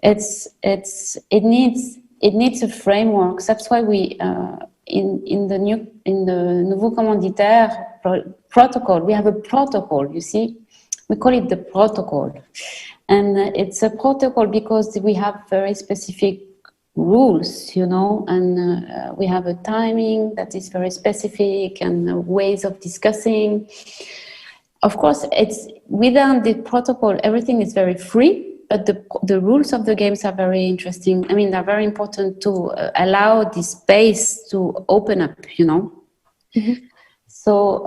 it needs a framework. That's why we in the Nouveau Commanditaire protocol, we have a protocol. You see, we call it the protocol, and it's a protocol because we have very specific rules, you know, and we have a timing that is very specific and ways of discussing. Of course, it's within the protocol, everything is very free, but the rules of the games are very interesting. I mean, they're very important to allow this space to open up, you know. Mm-hmm. So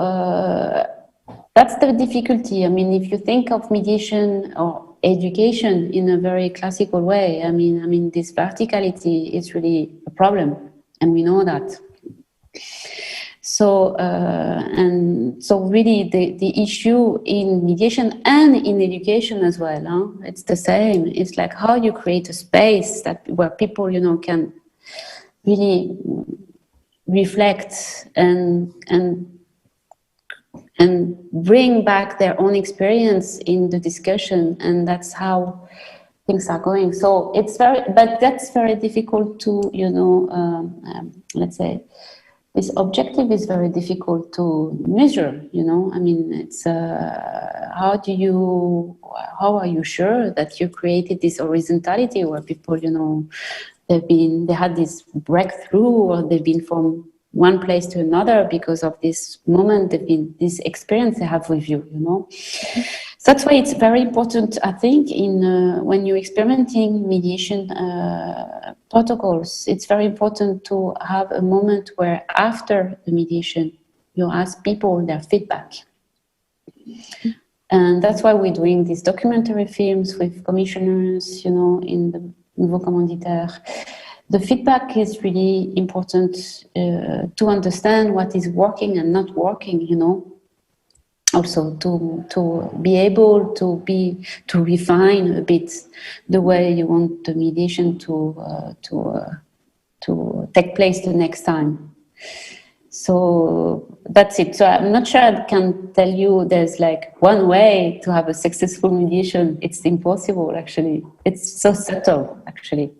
that's the difficulty. I mean, if you think of mediation or education in a very classical way. I mean, this verticality is really a problem, and we know that. So, and so really the issue in mediation and in education as well, huh? It's the same. It's like how you create a space that where people, you know, can really reflect and bring back their own experience in the discussion, and that's how things are going. So it's but that's very difficult to, you know, let's say, this objective is very difficult to measure, you know. I mean, it's how are you sure that you created this horizontality where people, you know, they had this breakthrough, or they've been from one place to another because of this moment, this experience they have with you, you know. So that's why it's very important, I think, in when you're experimenting mediation protocols, it's very important to have a moment where after the mediation, you ask people their feedback. And that's why we're doing these documentary films with commissioners, you know, in the Nouveau Commanditaire. The feedback is really important to understand what is working and not working, you know. Also to be able to refine a bit the way you want the mediation to take place the next time. So that's it. So I'm not sure I can tell you there's like one way to have a successful mediation. It's impossible, actually. It's so subtle, actually.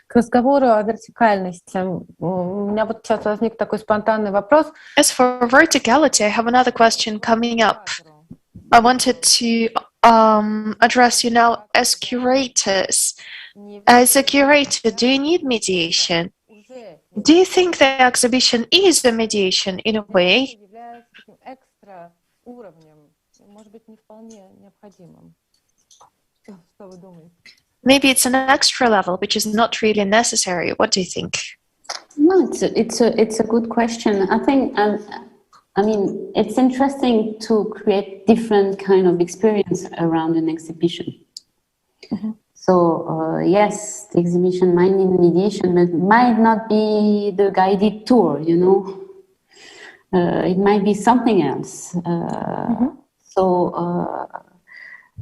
К разговору о вертикальности. У меня вот сейчас возник такой спонтанный вопрос. As for verticality, I have another question coming up. I wanted to address you now as curators. As a curator, do you need mediation? Do you think the exhibition is a mediation in a way? Maybe it's an extra level, which is not really necessary. What do you think? No, it's a good question. I think, I mean, it's interesting to create different kind of experience around an exhibition. Mm-hmm. So yes, the exhibition might need mediation, but might not be the guided tour, you know. It might be something else. So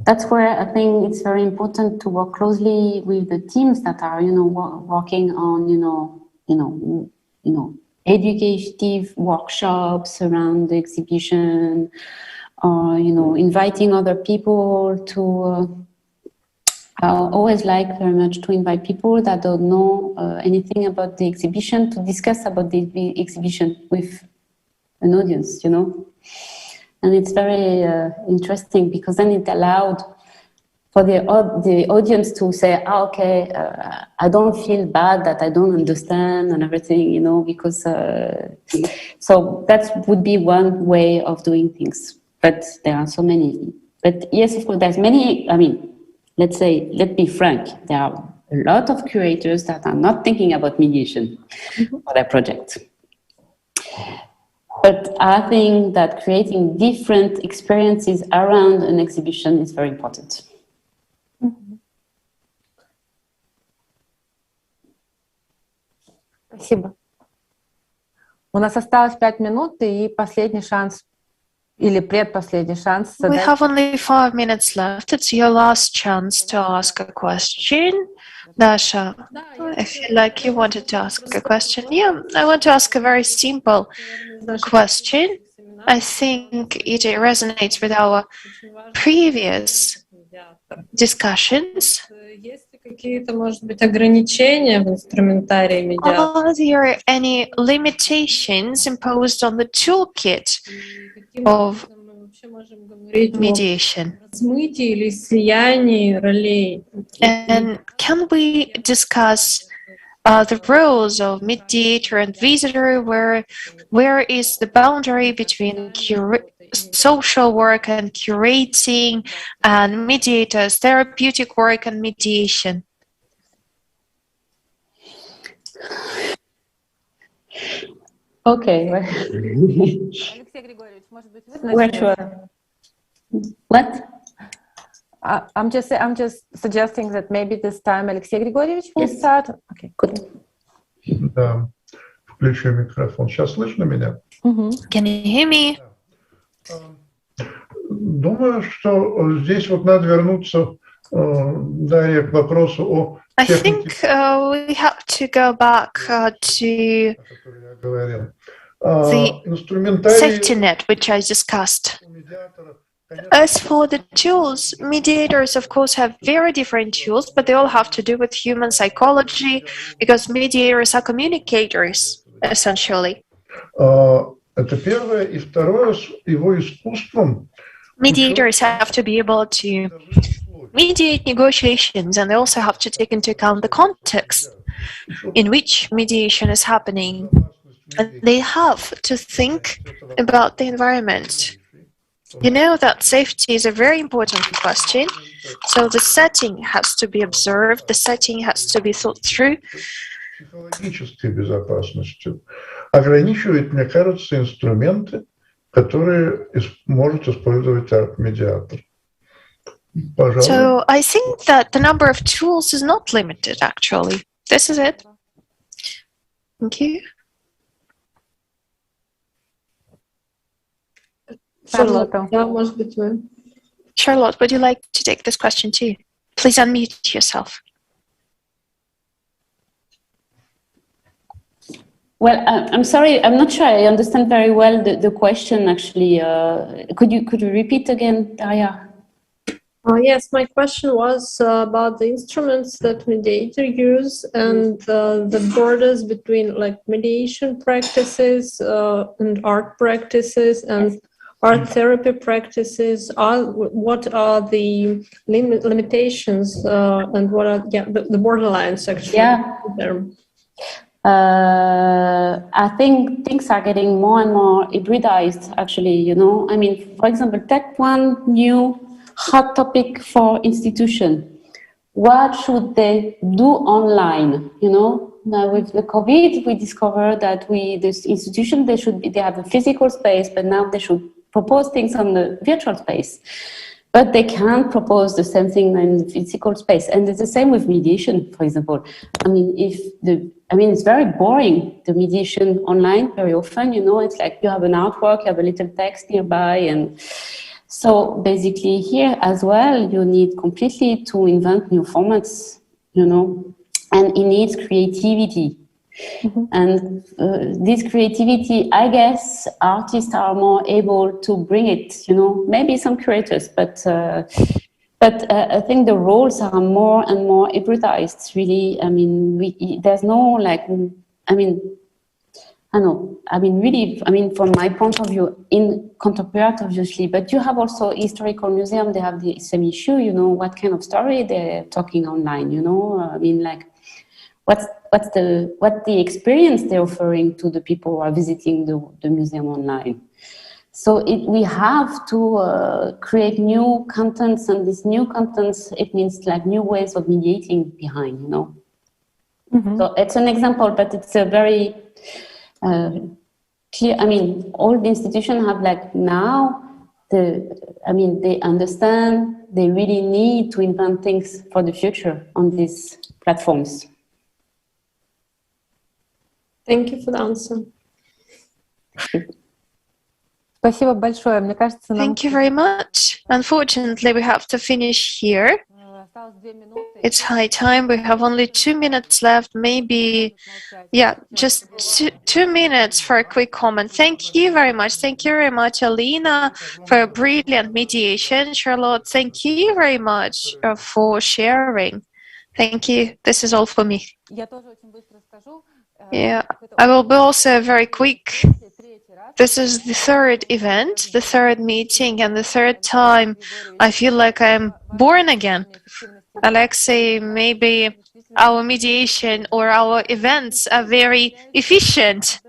that's where I think it's very important to work closely with the teams that are, you know, working on, you know, educative workshops around the exhibition, or, you know, inviting other people to. I always like very much to invite people that don't know anything about the exhibition to discuss about the exhibition with an audience, you know. And it's very interesting because then it allowed for the audience to say, oh, okay, I don't feel bad that I don't understand and everything, you know, because so that would be one way of doing things. But there are so many. But yes, of course, there's many. I mean, let's be frank. There are a lot of curators that are not thinking about mediation for their project. But I think that creating different experiences around an exhibition is very important. Спасибо. У нас осталось 5 минут и последний шанс или предпоследний шанс. We have only 5 minutes left. It's your last chance to ask a question. Dasha, I feel like you wanted to ask a question. Yeah, I want to ask a very simple question. I think it resonates with our previous discussions. Are there any limitations imposed on the toolkit of mediation? And can we discuss the roles of mediator and visitor? Where is the boundary between social work and curating, and mediators, therapeutic work and mediation? Okay. What? I'm just suggesting that maybe this time Alexey Grigorьevich will start. Okay, good. Да, включу микрофон. Сейчас слышно меня? Can you hear me? Думаю, что здесь вот надо вернуться, Дарья, к вопросу о I технике, think we have to go back to о которой я говорил. the Инструментарий safety net, which I discussed. у медиатора, конечно, As for the tools, mediators, of course, have very different tools, but they all have to do with human psychology, because mediators are communicators, essentially. это первое. И второе, с его искусством Mediators have to be able to mediate negotiations, and they also have to take into account the context in which mediation is happening. And they have to think about the environment. You know that safety is a very important question, so the setting has to be observed, the setting has to be thought through. психологической безопасностью ограничивает, мне кажется, инструменты, которые может использовать арт-медиатор. Пожалуй. So I think that the number of tools is not limited, actually. This is it. Thank you. Charlotte, would you like to take this question too? Please unmute yourself. Well, I'm sorry, I'm not sure I understand very well the question, actually. Could you repeat again, Daria? Yes, my question was about the instruments that mediator use and the borders between like mediation practices and art practices and art therapy practices. What are the limitations and what are the borderlines actually? Yeah. There? I think things are getting more and more hybridized, actually, you know. I mean, for example, take one new hot topic for institution. What should they do online, you know? Now with the COVID, we discovered that this institution, they have a physical space, but now they should propose things on the virtual space. But they can't propose the same thing in the physical space. And it's the same with mediation, for example. I mean, it's very boring, the mediation online very often, you know, it's like you have an artwork, you have a little text nearby. And so basically here as well, you need completely to invent new formats, you know, and it needs creativity. Mm-hmm. And this creativity, I guess, artists are more able to bring it, you know, maybe some curators, but I think the roles are more and more hybridized, really. I mean, there's no, like, from my point of view, in contemporary, obviously, but you have also historical museum, they have the same issue, you know, what kind of story they're talking online, you know, I mean, like, what's the experience they're offering to the people who are visiting the museum online. So we have to create new contents, and these new contents, it means like new ways of mediating behind, you know. Mm-hmm. So it's an example, but it's a very clear, I mean, all the institutions have like now, they understand they really need to invent things for the future on these platforms. Thank you for the answer. Спасибо большое. Мне кажется, Thank you very much. Unfortunately, we have to finish here. It's high time. We have only 2 minutes left. Maybe, just 2 minutes for a quick comment. Thank you very much. Thank you very much, Alina, for a brilliant mediation. Charlotte, thank you very much for sharing. Thank you. This is all for me. Yeah, I will be also very quick. This is the third event, the third meeting, and the third time I feel like I'm born again. Alexey, maybe our mediation or our events are very efficient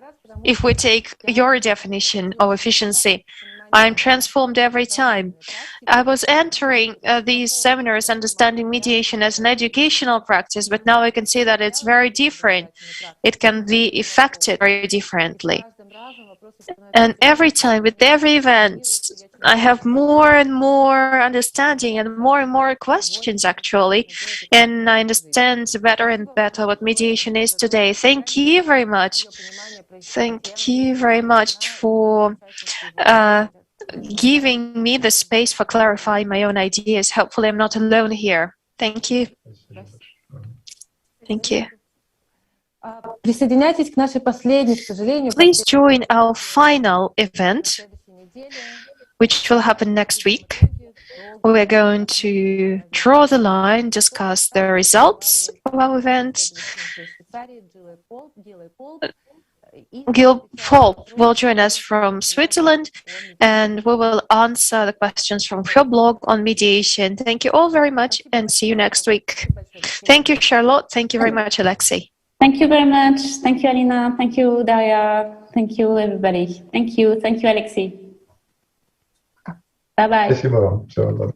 if we take your definition of efficiency. I'm transformed every time. I was entering these seminars understanding mediation as an educational practice, but now I can see that it's very different. It can be effected very differently. And every time, with every event, I have more and more understanding and more questions, actually. And I understand better and better what mediation is today. Thank you very much. Thank you very much for giving me the space for clarifying my own ideas. Hopefully, I'm not alone here. Thank you. Thank you. Присоединяйтесь к нашей последней, к сожалению. Please join our final event, which will happen next week. We're going to draw the line, discuss the results of our events. Gil Paul will join us from Switzerland, and we will answer the questions from your blog on mediation. Thank you all very much, and see you next week. Thank you, Charlotte. Thank you very much, Alexey. Thank you very much. Thank you, Alina. Thank you, Daria. Thank you, everybody. Thank you. Thank you, Alexey. Bye-bye. Спасибо вам. Всего доброго.